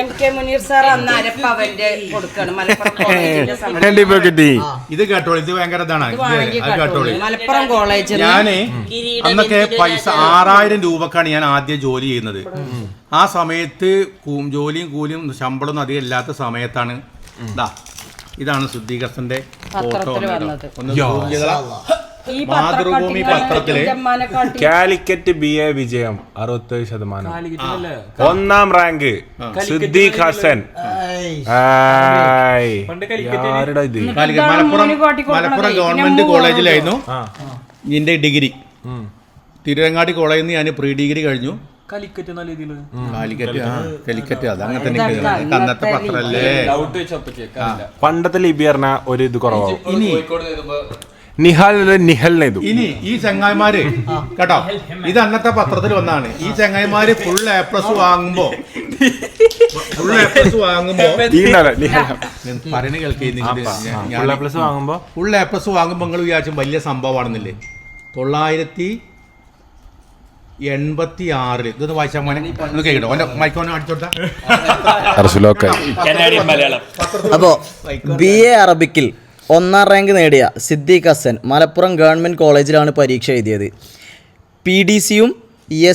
MK മുനീർ സാർ അന്നാരപ്പ അവന്റെ കൊടുക്കണം മലപ്പുറം കോളേജിന്റെ ഹഡി പൂക്കുറ്റി. ഇത് കേട്ടോളൂ, ഇത് ഭയങ്കര ഇതാണ്. അത് കേട്ടോളൂ. മലപ്പുറം കോളേജിൽ ഞാന് അന്നൊക്കെ പൈസ 6000 രൂപക്കാണ് ഞാൻ ആദ്യം ജോലി ചെയ്യുന്നത്. ആ സമയത്ത് ജോലിയും കൂലിയും ശമ്പളം ഒന്നും അധികം ഇല്ലാത്ത സമയത്താണ് ഇതാണ് സിദ്ദീഖ് ഹസന്റെ ഫോട്ടോ മാതൃഭൂമി പത്രത്തില്. കാലിക്കറ്റ് BA വിജയം 67%. 1ാം റാങ്ക് സിദ്ദീഖ് ഹസൻ. ആരുടെ ഇത്? മലപ്പുറം ഗവൺമെന്റ് കോളേജിലായിരുന്നു ഇതിന്റെ ഡിഗ്രി. തിരുരങ്ങാടി കോളേജിൽ നിന്ന് ഞാൻ പ്രീ ഡിഗ്രി കഴിഞ്ഞു. കാലിക്കറ്റ് അത് അങ്ങനെ തന്നെ അന്നത്തെ പത്രല്ലേ. പണ്ടത്തെ ലിപി പറഞ്ഞ ഒരു ഇത് കുറവാകും. നിഹൽ ഇനി ഈ ചങ്ങായിമാര് കേട്ടോ, ഇത് അന്നത്തെ പത്രത്തിൽ വന്നാണ്. ഈ ചങ്ങായിമാര് ഫുൾ A+ വാങ്ങുമ്പോ പറയുന്ന കേൾക്കുന്നു. ഫുൾ A+ വാങ്ങുമ്പോ നിങ്ങൾ വിചാരിച്ചും വലിയ സംഭവമാണെന്നില്ലേ. 986 ഇതൊന്ന് വായിച്ചാൽ മോനെ കേട്ടോ. ഓന്റെ മൈക്കോനെ അടിച്ചോട്ടാ. അപ്പോ BA അറബിക്കിൽ 1ാം റാങ്ക് നേടിയ സിദ്ദീഖ് ഹസൻ മലപ്പുറം ഗവൺമെന്റ് കോളേജിലാണ് പരീക്ഷ എഴുതിയത്. PDCയും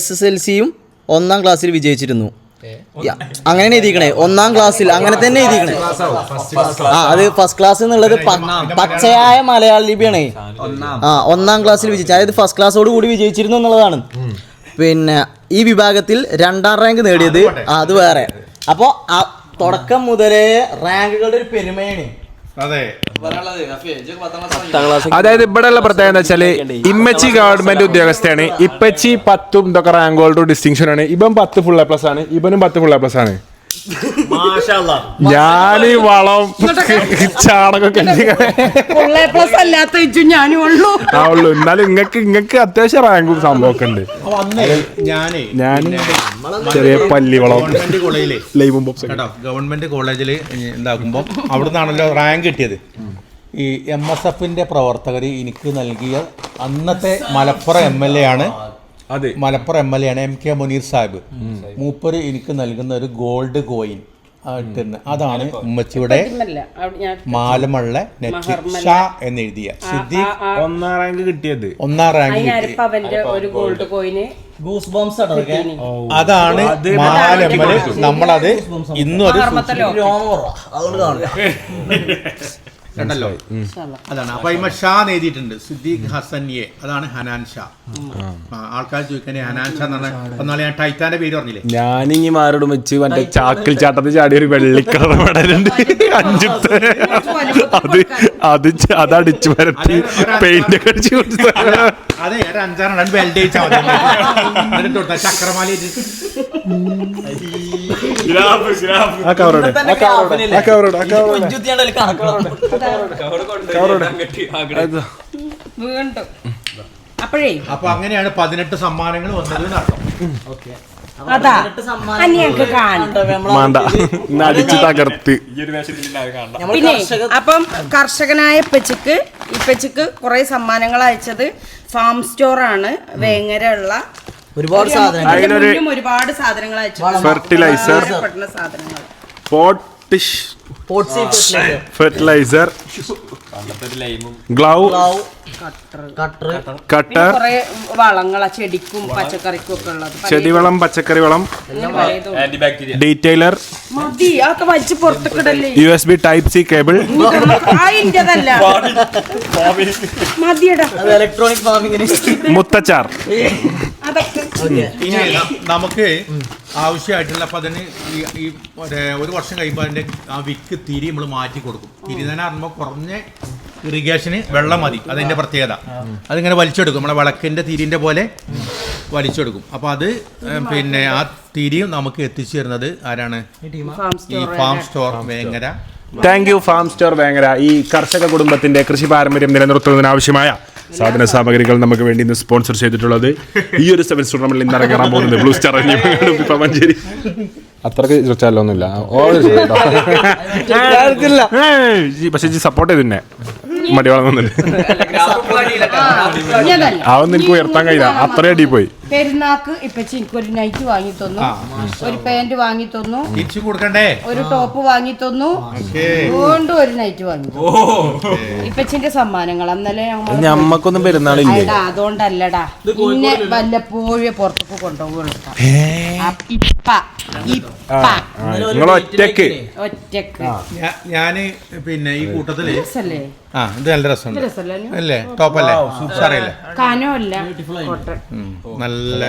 SSLCയും 1ാം ക്ലാസ്സിൽ വിജയിച്ചിരുന്നു. അങ്ങനെ എഴുതിക്കണേ 1ാം ക്ലാസ്സിൽ, അങ്ങനെ തന്നെ എഴുതിക്കണേ. അത് ഫസ്റ്റ് ക്ലാസ് എന്നുള്ളത് പച്ചയായ മലയാള ലിപിയാണ്. 1ാം ക്ലാസ്സിൽ വിജയിച്ചു, അതായത് ഫസ്റ്റ് ക്ലാസ്സോട് കൂടി വിജയിച്ചിരുന്നു എന്നുള്ളതാണ്. പിന്നെ ഈ വിഭാഗത്തിൽ 2ാം റാങ്ക് നേടിയത് അത് വേറെ. അപ്പോൾ തുടക്കം മുതലേ റാങ്കുകളുടെ ഒരു പെരുമയാണ്. അതായത് ഇവിടെയുള്ള പ്രത്യേകത എന്താ വെച്ചാല് ഇമ്മച്ചി ഗവൺമെന്റ് ഉദ്യോഗസ്ഥയാണ്. ഇപ്പച്ചി 10 ഇതൊക്കെ റാങ്ക് ഹോൾഡർ ഡിസ്റ്റിങ്ഷൻ ആണ്. ഇവൻ 10 ഫുൾ A+ ആണ്. ഇവനും 10 ഫുൾ A+ ആണ്. ഞാന് വളം ചാണകമൊക്കെ ഞാനുള്ളൂ. എന്നാലും ഇങ്ങക്ക് അത്യാവശ്യം റാങ്കും സംഭവമൊക്കെ ഉണ്ട്. ഞാൻ ചെറിയ പല്ലി വളം ഗവൺമെന്റ് കോളേജിൽ എന്താക്കുമ്പോ അവിടെ നിന്നാണല്ലോ റാങ്ക് കിട്ടിയത്. ഈ MSFന്റെ പ്രവർത്തകർ എനിക്ക് നൽകിയ അന്നത്തെ മലപ്പുറം MLA ആണ്. മലപ്പുറം MLA ആണ് MK മുനീർ സാഹിബ്. മൂപ്പര് എനിക്ക് നൽകുന്ന ഒരു ഗോൾഡ് കോയിൻ അതാണ് ഉമ്മച്ചിയുടെ മാലമള്ള നെറ്റ് ഷാ എന്നെഴുതിയ സിദ്ദീഖ് 1ാം റാങ്ക് കിട്ടിയത്. 1ാം റാങ്ക് അതാണ് മാലമ്മല്. നമ്മളത് ഇന്നും അത് കണ്ടല്ലോ. അതാണ് അപ്പൊ ഇമ്മ ഷാ എഴുതിയിട്ടുണ്ട്. സിദ്ദീഖ് ഹസൻ എ, അതാണ് ഹനാൻ ഷാ. ആൾക്കാർ ചോദിക്കണേ ഹനാൻ ഷാ എന്ന് പറഞ്ഞാൽ ഒന്നാളെ ഞാൻ ടൈറ്റാന്റെ പേര് പറഞ്ഞില്ലേ. ഞാനിങ്ങി മാരോട് വെച്ച് മറ്റേ ചാക്കിൽ ചാട്ടത്തിൽ ചാടിയ ഒരു വെള്ളിക്കളർ മെഡലുണ്ട് 5. അത് അടിച്ചു വരത്തി പെയിന്റ് ഒക്കെ അടിച്ചു കൊടുത്തു. അതെ, ഒരു 5-6 ബെൽറ്റ് അയച്ചാൽ മതി. ചക്രമാല വീണ്ടും അപ്പോഴേ അപ്പൊ അങ്ങനെയാണ് 18 സമ്മാനങ്ങൾ വന്നത്. അതാ അനി ഞങ്ങക്ക് കാണാം. വേണ്ട ഇന്ന് അടിച്ച് തകർത്ത്. പിന്നെ അപ്പം കർഷകനായ ഇപ്പച്ചിക്ക് കുറെ സമ്മാനങ്ങൾ അയച്ചത് ഫാം സ്റ്റോർ ആണ്. വേങ്ങര ഉള്ള ഒരുപാട് സാധനങ്ങൾ അതിനൊരു ഒരുപാട് സാധനങ്ങൾ അയച്ചു. ഫെർട്ടിലൈസർ, സാധനങ്ങൾ ഫെർട്ടിലൈസർ, ഗ്ലൗ, കട്ടർ, കുറെ വളങ്ങളാ ചെടിക്കും പച്ചക്കറിക്കും ഒക്കെ ഉള്ളത്. ചെടിവളം, പച്ചക്കറി വളം, ഡീറ്റെയിലർ, മതി അതൊക്കെ വലിച്ച് പുറത്തേക്കിടല്ലേ. USB Type C കേബിൾ, അതിൻ്റെതല്ല മതിയടാ. ഇലക്ട്രോണിക് ഫാമിങ്ങിന് മുത്തച്ചാർ. അതൊക്കെ ഇനി നമുക്ക് ആവശ്യമായിട്ടുള്ള അപ്പം അതിന് ഈ ഒരു വർഷം കഴിയുമ്പോൾ അതിൻ്റെ ആ വിക്ക് തിരി നമ്മൾ മാറ്റി കൊടുക്കും. തിരി തന്നെ പറയുമ്പോൾ കുറഞ്ഞ ഇറിഗേഷന് വെള്ളം മതി. അതിൻ്റെ പ്രത്യേകത അതിങ്ങനെ വലിച്ചെടുക്കും. നമ്മളെ വിളക്കിൻ്റെ തിരിൻ്റെ പോലെ വലിച്ചെടുക്കും. അപ്പോൾ അത് പിന്നെ ആ തിരിയും നമുക്ക് എത്തിച്ചു തരുന്നത് ആരാണ്? ഈ farm store Vengara. Thank you farm store Vengara. ഈ കർഷക കുടുംബത്തിന്റെ കൃഷി പാരമ്പര്യം നിലനിർത്തുന്നതിന് ആവശ്യമായ സാധന സാമഗ്രികൾ നമുക്ക് വേണ്ടി ഇന്ന് സ്പോൺസർ ചെയ്തിട്ടുള്ളത് ഈ ഒരു സെവൻസ് ടൂർണമെന്റിൽ ഇന്ന് ഇറങ്ങാൻ പോകുന്നത് ബ്ലൂ സ്റ്റാർ മഞ്ചേരി. അത്രക്ക് ചോദിച്ചാലൊന്നുമില്ല, പക്ഷെ സപ്പോർട്ട് ചെയ്തിന്നെ മടിവളം വന്നിട്ട് അതൊന്നും എനിക്ക് ഉയർത്താൻ കഴിയില്ല, അത്രയും അടി പോയി. പെരുന്നാക്ക് ഇപ്പച്ചി എനിക്കൊരു നൈറ്റ് വാങ്ങി തന്നു, ഒരു പാന്റ് വാങ്ങി തന്നു, തിരിച്ചു കൊടുക്കണ്ടേ, ഒരു ടോപ്പ് വാങ്ങി തന്നു, വീണ്ടും ഒരു നൈറ്റ് വാങ്ങി തന്നു. ഇപ്പച്ചിന്റെ സമ്മാനങ്ങൾ അന്നലെ ഞമ്മക്കൊന്നും പെരുന്നാളില്ലേ. അതുകൊണ്ടല്ലടാ, പിന്നെ വല്ലപ്പോഴും പുറത്തേക്ക് കൊണ്ടുപോകുള്ളൂ. നിങ്ങൾ ഒറ്റക്ക് ഞാന് പിന്നെ ഈ കൂട്ടത്തില് രസല്ലേ? ആ ഇത് നല്ല രസമുണ്ട് രസല്ലേ? അല്ലേ? ടോപ്പല്ലേ? ഉഷാറല്ലേ? കനമല്ല കോട്ടൺ. നല്ല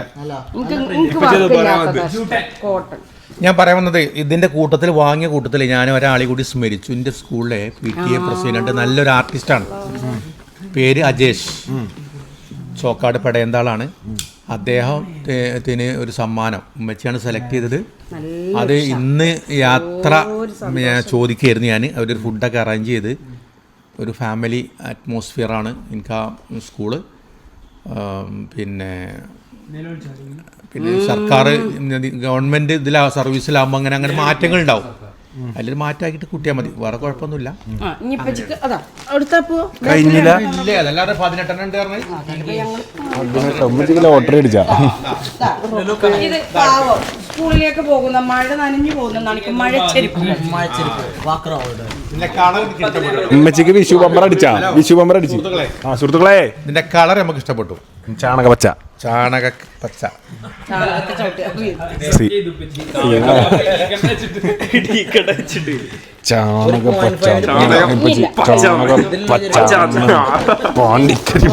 എനിക്ക് വർക്കില്ലാത്ത കോട്ടൺ. ഞാൻ പറയാൻ വന്നത് ഇതിന്റെ കൂട്ടത്തിൽ വാങ്ങിയ കൂട്ടത്തിൽ ഞാൻ ഒരാളെ കൂടി സ്മരിച്ചു. എൻ്റെ സ്കൂളിലെ PTA പ്രസിഡന്റ് നല്ലൊരു ആർട്ടിസ്റ്റാണ്. പേര് അജേഷ്, ചോക്കാട് പെടയന്താളാണ്. അദ്ദേഹത്തിന് ഒരു സമ്മാനം ഉമ്മച്ചിയാണ് സെലക്ട് ചെയ്തത്. അത് ഇന്ന് യാത്ര ഞാൻ ചോദിക്കുകയായിരുന്നു. ഞാൻ അവരൊരു ഫുഡൊക്കെ അറേഞ്ച് ചെയ്ത് ഒരു ഫാമിലി അറ്റ്മോസ്ഫിയറാണ് എനിക്ക് ആ സ്കൂള്. പിന്നെ സർക്കാർ ഗവൺമെൻറ് ഇതിലാ സർവീസിലാകുമ്പോൾ അങ്ങനെ മാറ്റങ്ങൾ ഉണ്ടാവും. അതിലൊരു മാറ്റമാക്കിയിട്ട് കൂട്ടിയാൽ മതി, വേറെ കുഴപ്പമൊന്നുമില്ല. കഴിഞ്ഞില്ല. ഇല്ലേ, അതല്ലാതെ 18 ഉണ്ട് പറഞ്ഞത്. ലോട്ടറി അടിച്ചാ ഇത് പാവം സ്കൂളിലേക്ക് പോകുന്ന മഴ നനഞ്ഞു പോകുന്ന മഴ ചെരുപ്പ്. ഇതിന്റെ കളർ എനിക്ക് ഇഷ്ടപ്പെട്ടു. ഉമ്മച്ചിക്ക് വിഷു ബമ്പർ അടിച്ചാ, വിഷു ബമ്പർ അടിച്ചു. ആ സുഹൃത്തുക്കളെ, ഇതിന്റെ കളർ നമുക്ക് ഇഷ്ടപ്പെട്ടു. ചാണക പച്ച, ചാണക പച്ച. ചാണകത്തെ ചവിട്ടി ചാണക പച്ച, ചാണക പച്ച പാണ്ടിക്കരി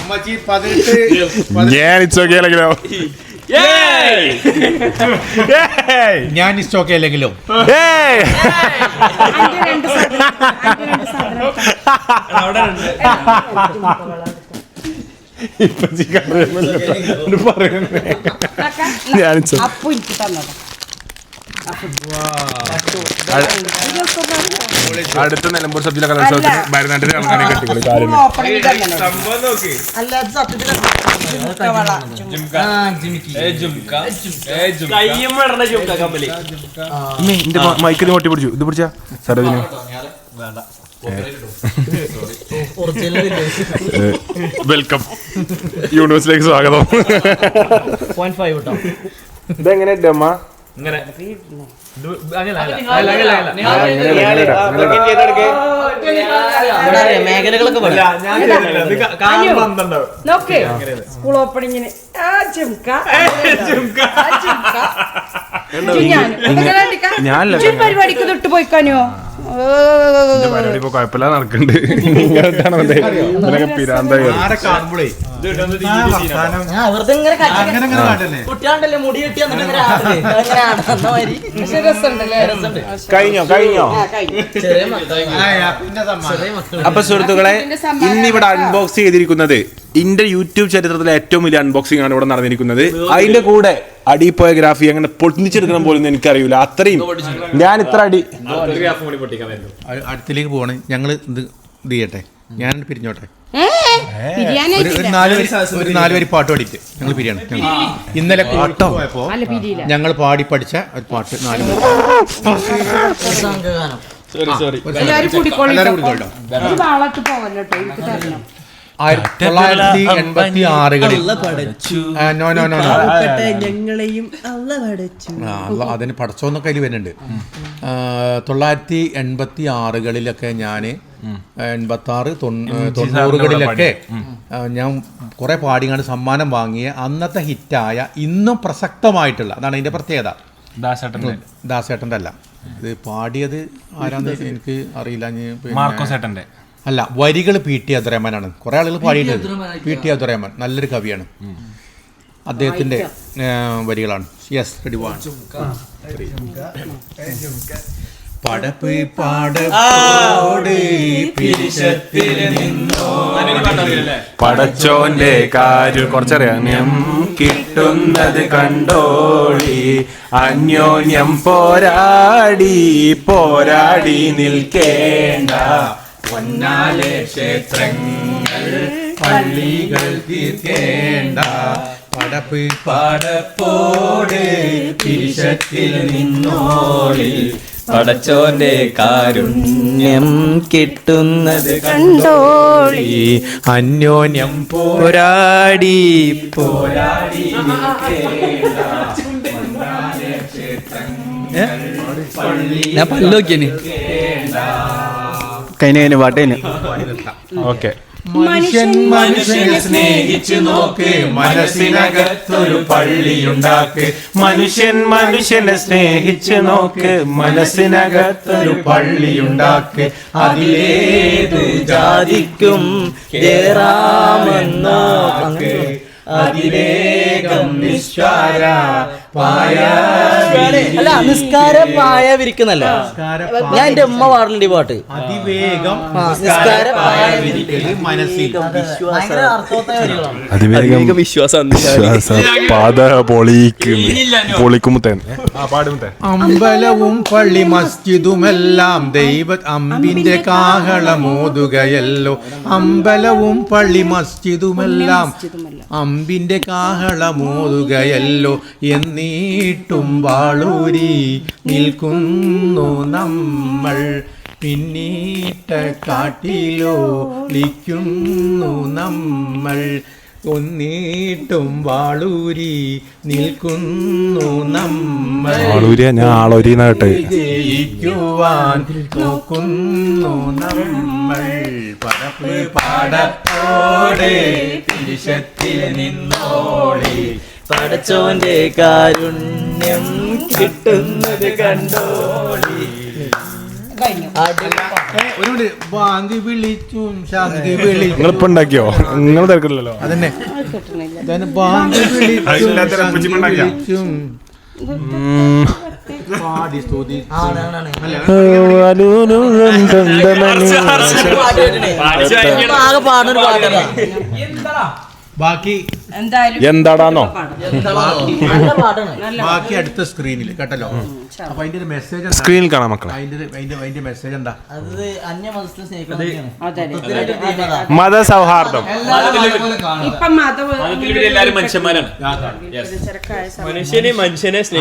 ഉമ്മച്ചി 18 ഞാൻ ഇച്ചോക്കിയാലെങ്കിലോ, ഞാൻ ഇഷ്ടമൊക്കെ അല്ലെങ്കിലോ അപ്പു എനിക്ക് തന്നതാ. അടുത്ത നിലമ്പൂർ സബ്ജിയിലെ കലോത്സവത്തിന് ഭരതനാട്യത്തിൽ ആൾക്കാരെ കെട്ടിക്കളി കാലിന്. മൈക്കിന് കൊട്ടി പിടിച്ചു. ഇത് പിടിച്ചാ സരോജിനി. വെൽക്കം, യൂണിവേഴ്സിലേക്ക് സ്വാഗതം. ഇതെങ്ങനെ ഡെമ മേഖലകളൊക്കെ സ്കൂൾ ഓപ്പണിങ്ങിന് പരിപാടിക്ക് തൊട്ട് പോയിക്കാനോ പരിപാടി ഇപ്പൊ കുഴപ്പമില്ല നടക്കുന്നുണ്ട്. പിരാന്തായി കഴിഞ്ഞോ കഴിഞ്ഞോ. അപ്പൊ സുഹൃത്തുക്കളെ, ഇന്നിവിടെ അൺബോക്സ് ചെയ്തിരിക്കുന്നത് എന്റെ യൂട്യൂബ് ചരിത്രത്തിലെ ഏറ്റവും വലിയ അൺബോക്സിംഗ് ആണ് ഇവിടെ നടന്നിരിക്കുന്നത്. അതിന്റെ കൂടെ അടിപ്പോയ ഗ്രാഫി അങ്ങനെ പൊട്ടിച്ചെടുക്കണം പോലും എനിക്കറിയില്ല. അത്രയും ഞാൻ ഇത്ര അടി അടുത്തിലേക്ക് പോവാണ്. ഞങ്ങൾ ഇത് ചെയ്യട്ടെ, ഞാൻ പിരിഞ്ഞോട്ടെ. ബിരിയാണി ഒരു 4 വരി പാട്ട് പാടിയിട്ട് ഞങ്ങൾ പിരിയാണ്. ഇന്നലെ പാട്ടോ പോയപ്പോ അല്ല പിരിയില്ല. ഞങ്ങൾ പാടി പഠിച്ച ഒരു പാട്ട് 4 വരി. എല്ലാവരും കൂടിക്കോളൂ. എല്ലാവരും കൂടിക്കോളൂ. ഒരു വാളത്ത് പോവല്ലോ കേട്ടോ, എനിക്ക് തരണം. 1986-കളിൽ ഞങ്ങളെയും അതിന് പടച്ചോന്നൊക്കെ അതിൽ വരുന്നുണ്ട്. 1986-കളിലൊക്കെ ഞാൻ 86-90-കളിലൊക്കെ ഞാൻ കുറെ പാടിങ്ങാണ്ട് സമ്മാനം വാങ്ങിയ അന്നത്തെ ഹിറ്റായ ഇന്നും പ്രസക്തമായിട്ടുള്ള, അതാണ് അതിന്റെ പ്രത്യേകത. ദാസേട്ടൻ്റെ അല്ല, ഇത് പാടിയത് ആരാന്ന് എനിക്ക് അറിയില്ല. മാർക്കോസേട്ടന്റെ അല്ല, വരികൾ പി ടി അബ്ദുറഹ്മാനാണ്. കുറെ ആളുകൾ പാടിയിട്ടുണ്ട്. പി ടി അബ്ദുറഹ്മാൻ നല്ലൊരു കവിയാണ്. അദ്ദേഹത്തിന്റെ വരികളാണ്. യെസ്, റെഡി വൺ പടപ്പ് പാടപ്പോട് പിരിശത്തിൽ നിന്നോ പടച്ചോന്റെ കാര്യം കുറച്ചറിയാം കിട്ടുന്നത് കണ്ടോളി അന്യോന്യം പോരാടി പോരാടി നിൽക്കേണ്ട പൊന്നാലെ ക്ഷേത്രങ്ങൾ പള്ളികൾ തീർക്കേണ്ട പടപ്പ് പാടപ്പോട് പിരിശത്തിൽ നിന്നോളി പടച്ചോന്റെ കാരുണ്യം കിട്ടുന്നത് കണ്ടോളി അന്യോന്യം പോരാടി പോരാടി ഞാൻ പല്ലോക്കിയാണ് കഴിഞ്ഞ പാട്ടേന്. ഓക്കെ. മനുഷ്യൻ മനുഷ്യനെ സ്നേഹിച്ചു നോക്ക്, മനസ്സിനകത്തൊരു പള്ളിയുണ്ടാക്ക്. മനുഷ്യൻ മനുഷ്യനെ സ്നേഹിച്ചു നോക്ക്, മനസ്സിനകത്തൊരു പള്ളിയുണ്ടാക്ക്. അതിലേത് ജാതിക്കും കേറാമെന്നോ അതിവേഗം നിസ്കാര പായ അല്ല, നിസ്കാര പായ വിരിക്കുന്നല്ല. ഞാൻ എന്റെ ഉമ്മ പാടലുണ്ട് ഈ പാട്ട്. അതിവേഗം നിസ്കാര പായ വിരിക്കല് മനസ്സിൽ അതിവേഗം വിശ്വാസം പാത പൊളിക്കുമ്പോ അമ്പലവും പള്ളി മസ്ജിദുമെല്ലാം ദൈവ അമ്പിന്റെ കാഹളമോതുകയല്ലോ. അമ്പലവും പള്ളി മസ്ജിദുമെല്ലാം അമ്പിന്റെ കാഹളമോതുകയല്ലോ. എന്നീട്ടും വാളൂരി നിൽക്കുന്നു നമ്മൾ, പിന്നീട്ട കാട്ടിലോ ലിക്കുന്നു നമ്മൾ. ഒന്നീട്ടും വാളൂരി നിൽക്കുന്നു നമ്മൾ, ഞാൻ ആളൊരിന്നാട്ടെ ജയിക്കുവാൻ നോക്കുന്നു നമ്മൾ. പടപ്പ് പാടപ്പോടെ തിരിശത്തിൽ നിന്നോളി പടച്ചോന്റെ കാരുണ്യം കിട്ടുന്നത് കണ്ടോളി. ഒരു ബാങ്കി വിളിച്ചും ശാന്തി വിളിച്ചും നിങ്ങളിപ്പോ ഉണ്ടാക്കിയോ? നിങ്ങൾ തിരക്കില്ലല്ലോ. അതന്നെ ബാങ്കി വിളിച്ചും പാടി സ്തുതി ആകെ പാടുന്ന പാട്ടാണ്. ബാക്കി എന്താടാന്നോ? ബാക്കി അടുത്ത സ്ക്രീനിൽ കേട്ടല്ലോ. അപ്പൊ അതിന്റെ ഒരു മെസ്സേജ് സ്ക്രീനിൽ കാണാം മക്കളെ. അതിന്റെ മെസ്സേജ് എന്താ? അത് അന്യമതസ്ഥ സ്നേഹിക്കുന്നത് മതസൗഹാർദ്ദം. ഇപ്പൊ എല്ലാരും മനുഷ്യന്മാരാണ്. മനുഷ്യനെ അത് സ്നേഹിച്ചു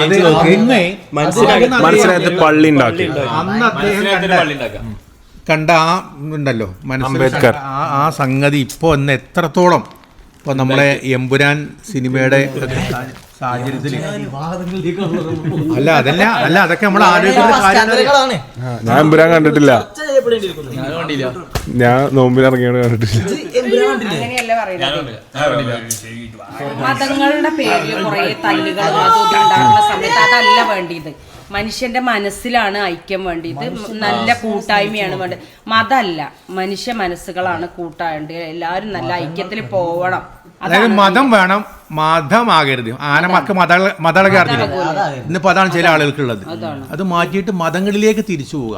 ഇന്ന് മനസ്സിനകത്ത് പള്ളി ഉണ്ടാക്കി. അന്ന് അദ്ദേഹം കണ്ട ആ ഉണ്ടല്ലോ മനസ്സിൽ അംബേദ്കർ. ആ സംഗതി ഇപ്പൊ ഒന്ന് എത്രത്തോളം ഇപ്പൊ നമ്മളെ എമ്പുരാൻ സിനിമയുടെ സാഹചര്യത്തിൽ അല്ല അതല്ല അല്ല അതൊക്കെ നമ്മൾ ആലോചിക്കുന്ന കാര്യങ്ങളാണ്. ഞാൻ എമ്പുരാൻ കണ്ടിട്ടില്ല. ഞാൻ നോമ്പിനിറങ്ങിയാണ് കണ്ടിട്ടില്ല. അങ്ങനെയല്ല പറയുന്നത്. മതങ്ങളുടെ പേരിൽ കുറെ തല്ലുകൾ ഉണ്ടാക്കുന്ന സമയത്ത് അതല്ല വേണ്ടിയത്. മനുഷ്യന്റെ മനസ്സിലാണ് ഐക്യം വേണ്ടിയത്. നല്ല കൂട്ടായ്മയാണ് വേണ്ടത്. മതമല്ല, മനുഷ്യ മനസ്സുകളാണ് കൂട്ടാവേണ്ടത്. എല്ലാവരും നല്ല ഐക്യത്തിൽ പോവണം. അതായത് മതം വേണം, മതമാകരുത്. ആനമക്ക് മതളക അറിഞ്ഞില്ല. ഇന്നിപ്പോ അതാണ് ചില ആളുകൾക്കുള്ളത്. അത് മാറ്റിയിട്ട് മതങ്ങളിലേക്ക് തിരിച്ചു പോവുക.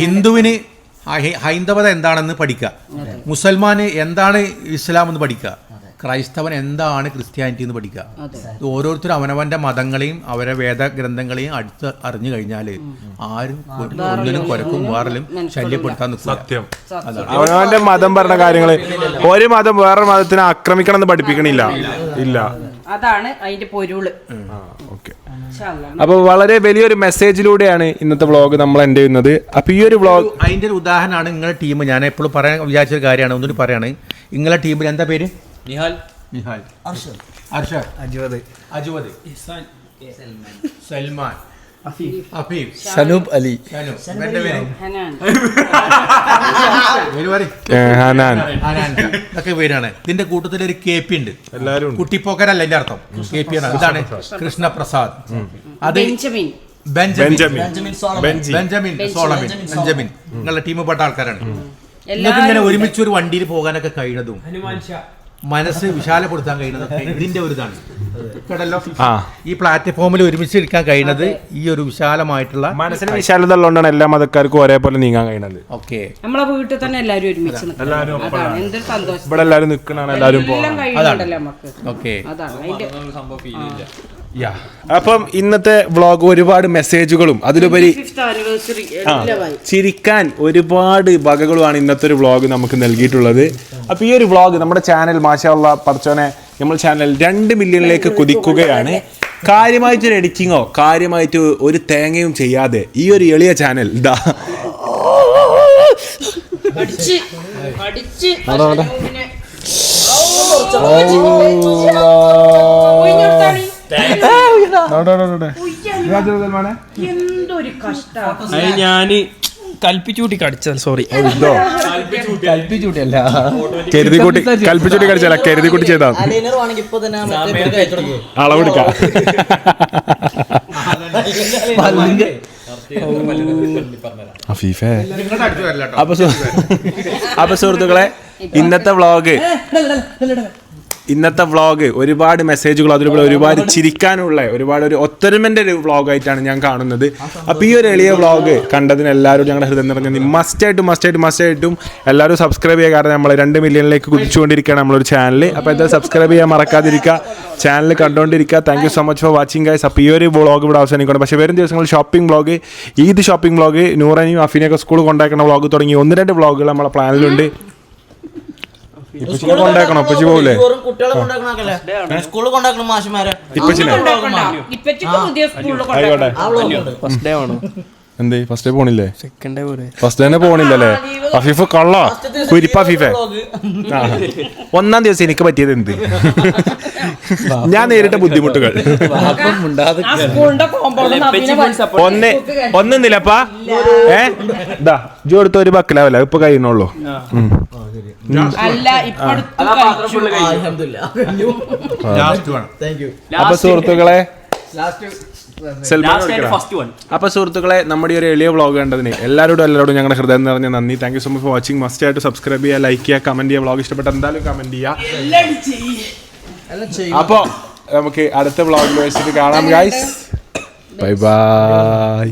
ഹിന്ദുവിന് ഹൈന്ദവത എന്താണെന്ന് പഠിക്കുക, മുസൽമാന് എന്താണ് ഇസ്ലാം എന്ന് പഠിക്കുക, ക്രൈസ്തവൻ എന്താണ് ക്രിസ്ത്യാനിറ്റി എന്ന് പഠിക്കുക. ഓരോരുത്തരും അവനവന്റെ മതങ്ങളെയും അവരെ വേദഗ്രന്ഥങ്ങളെയും അടുത്ത് അറിഞ്ഞു കഴിഞ്ഞാൽ ആരും ഒന്നിനും കൊരക്കും വേറലും ശല്യപ്പെടുത്താൻ നിൽക്കുക. സത്യം. അവനവന്റെ മതം പറഞ്ഞ കാര്യങ്ങള് ഒരു മതം വേറെ മതത്തിനെ ആക്രമിക്കണം എന്ന് പഠിപ്പിക്കണില്ല. ഇല്ല, അതാണ് അതിന്റെ പൊരുള്. ഓക്കെ. അപ്പൊ വളരെ വലിയൊരു മെസ്സേജിലൂടെയാണ് ഇന്നത്തെ വ്ളോഗ് നമ്മൾ എൻഡ് ചെയ്യുന്നത്. അപ്പൊ ഈ ഒരു വ്ളോഗ് അതിന്റെ ഒരു ഉദാഹരണമാണ് നിങ്ങളുടെ ടീം. ഞാൻ എപ്പോഴും പറയാൻ വിചാരിച്ചൊരു കാര്യമാണ്, ഒന്നുകൂടി പറയാണ്. നിങ്ങളുടെ ടീമിൽ എന്താ പേര്? നിഹാൽ, അർഷദ്, അജ്വദ്, സൽമാൻ, അഫീഫ്, സനൂബ് അലി, ഇതൊക്കെ പേരാണ്. ഇതിന്റെ കൂട്ടത്തിൽ ഒരു KP ഉണ്ട്. എല്ലാവരും കുട്ടിപ്പോക്കരല്ല എന്റെ അർത്ഥം. KP ആണ്. ഇതാണ് കൃഷ്ണപ്രസാദ്, അത് ബെഞ്ചമിൻ സോളമിൻ. നിങ്ങളുടെ ടീം പെട്ട ആൾക്കാരാണ്. നിങ്ങൾക്ക് ഇങ്ങനെ ഒരുമിച്ച് ഒരു വണ്ടിയിൽ പോകാനൊക്കെ കഴിയുന്നതും മനസ്സ് വിശാലപ്പെടുത്താൻ കഴിയുന്നതൊക്കെ ഇതിന്റെ ഒരു ഇതാണ് കേട്ടല്ലോ. ഈ പ്ലാറ്റ്ഫോമിൽ ഒരുമിച്ച് ഇരിക്കാൻ കഴിയുന്നത് ഈ ഒരു വിശാലമായിട്ടുള്ള മനസ്സിന് വിശാലത ഉള്ളതുകൊണ്ടാണ് എല്ലാ മതക്കാർക്കും ഒരേപോലെ നീങ്ങാൻ കഴിയുന്നത്. ഓക്കെ, നമ്മളെ വീട്ടിൽ തന്നെ എല്ലാവരും ഒരുമിച്ച് എന്തൊരു സന്തോഷം. ഇവിടെ എല്ലാവരും നിൽക്കണാണ്, എല്ലാവരും ഓക്കെ. അപ്പം ഇന്നത്തെ വ്ളോഗ് ഒരുപാട് മെസ്സേജുകളും അതിലുപരി ചിരിക്കാൻ ഒരുപാട് വകകളുമാണ് ഇന്നത്തെ ഒരു വ്ളോഗ് നമുക്ക് നൽകിയിട്ടുള്ളത്. അപ്പൊ ഈ ഒരു വ്ളോഗ് നമ്മുടെ ചാനൽ മാഷാ അല്ലാഹ് പടച്ചോനെ നമ്മൾ ചാനൽ 2 മില്യണിലേക്ക് കുതിക്കുകയാണ്. കാര്യമായിട്ടൊരു എഡിറ്റിങ്ങോ കാര്യമായിട്ട് ഒരു തേങ്ങയും ചെയ്യാതെ ഈ ഒരു എളിയ ചാനൽ ഇതാ എന്തൊരു കഷ്ടം. ഞാന് കൽപ്പിച്ചൂട്ടി കടിച്ചത്. സോറി, കൽപ്പിച്ചൂട്ടിയല്ല, കരുതിക്കൂട്ടി കൽപ്പിച്ചൂട്ടി കടിച്ചല്ല, കരുതിക്കൂട്ടി ചെയ്താ അളവെടുക്കാം. അപ്പൊ സുഹൃത്തുക്കളെ ഇന്നത്തെ വ്ളോഗ് ഒരുപാട് മെസ്സേജുകൾ അതിലൂടെ ഒരുപാട് ചിരിക്കാനുള്ള ഒരുപാട് ഒരു ഒത്തൊരുമന്റെ ഒരു വ്ളോഗായിട്ടാണ് ഞാൻ കാണുന്നത്. അപ്പോൾ ഈ ഒരു എളിയ വ്ളോഗ് കണ്ടതിന് എല്ലാവരും ഞങ്ങളുടെ ഹൃദയം നിറഞ്ഞ മസ്റ്റായിട്ടും എല്ലാവരും സബ്സ്ക്രൈബ് ചെയ്യുക. കാരണം നമ്മൾ 2 മില്യണിലേക്ക് കുതിച്ചുകൊണ്ടിരിക്കുകയാണ് നമ്മളൊരു ചാനൽ. അപ്പോൾ ഇത് സബ്സ്ക്രൈബ് ചെയ്യാൻ മറക്കാതിരിക്കുക, ചാനൽ കണ്ടുകൊണ്ടിരിക്കുക. Thank you so much for watching guys. അപ്പോൾ ഈ ഒരു വ്ളോഗ് ഇവിടെ അവസാനിക്കണം. പക്ഷേ വരും ദിവസങ്ങളിൽ shopping vlog, Eid shopping vlog, നൂറനെയും അഫീനെയൊക്കെ സ്കൂൾ കൊണ്ടാക്കുന്ന വ്ളോഗ് തുടങ്ങി 1-2 വ്ളോഗുകൾ നമ്മളെ പ്ലാനിലുണ്ട്. കൊണ്ടാക്കണോ? ഇപ്പച്ചി പോകൂലേ? എന്തേ ഫസ്റ്റ് ഡേ പോണില്ലേ? ഫസ്റ്റ് ഡേ പോണില്ലല്ലേ? അഫീഫ് കള്ള കുരിപ്പ. അഫീഫെ 1-ാം ദിവസം എനിക്ക് പറ്റിയത് എന്ത്? ഞാൻ നേരിട്ട ബുദ്ധിമുട്ടുകൾ ഒന്നില്ലപ്പാ. ഇതാ ജോ എടുത്ത ഒരു ബക്കലാവല്ല ഇപ്പൊ കഴിയുന്നുള്ളൂ. അപ്പൊ സുഹൃത്തുക്കളെ അപ്പൊ സുഹൃത്തുക്കളെ നമ്മുടെ ഒരു എളിയ വ്ളോഗ് കണ്ടതിന് എല്ലാവരോടും ഞങ്ങളുടെ ഹൃദയം നിറഞ്ഞ നന്ദി. Thank you so much for watching. Must ആയിട്ട് സബ്സ്ക്രൈബ് ചെയ്യുക, ലൈക്ക് ചെയ്യുക, കമന്റ് ചെയ്യുക. വ്ളോഗ് ഇഷ്ടപ്പെട്ട എന്തായാലും കമന്റ് ചെയ്യുക. അപ്പൊ നമുക്ക് അടുത്ത വ്ളോഗിൽ വെച്ചിട്ട് കാണാം ഗൈസ്. Bye bye.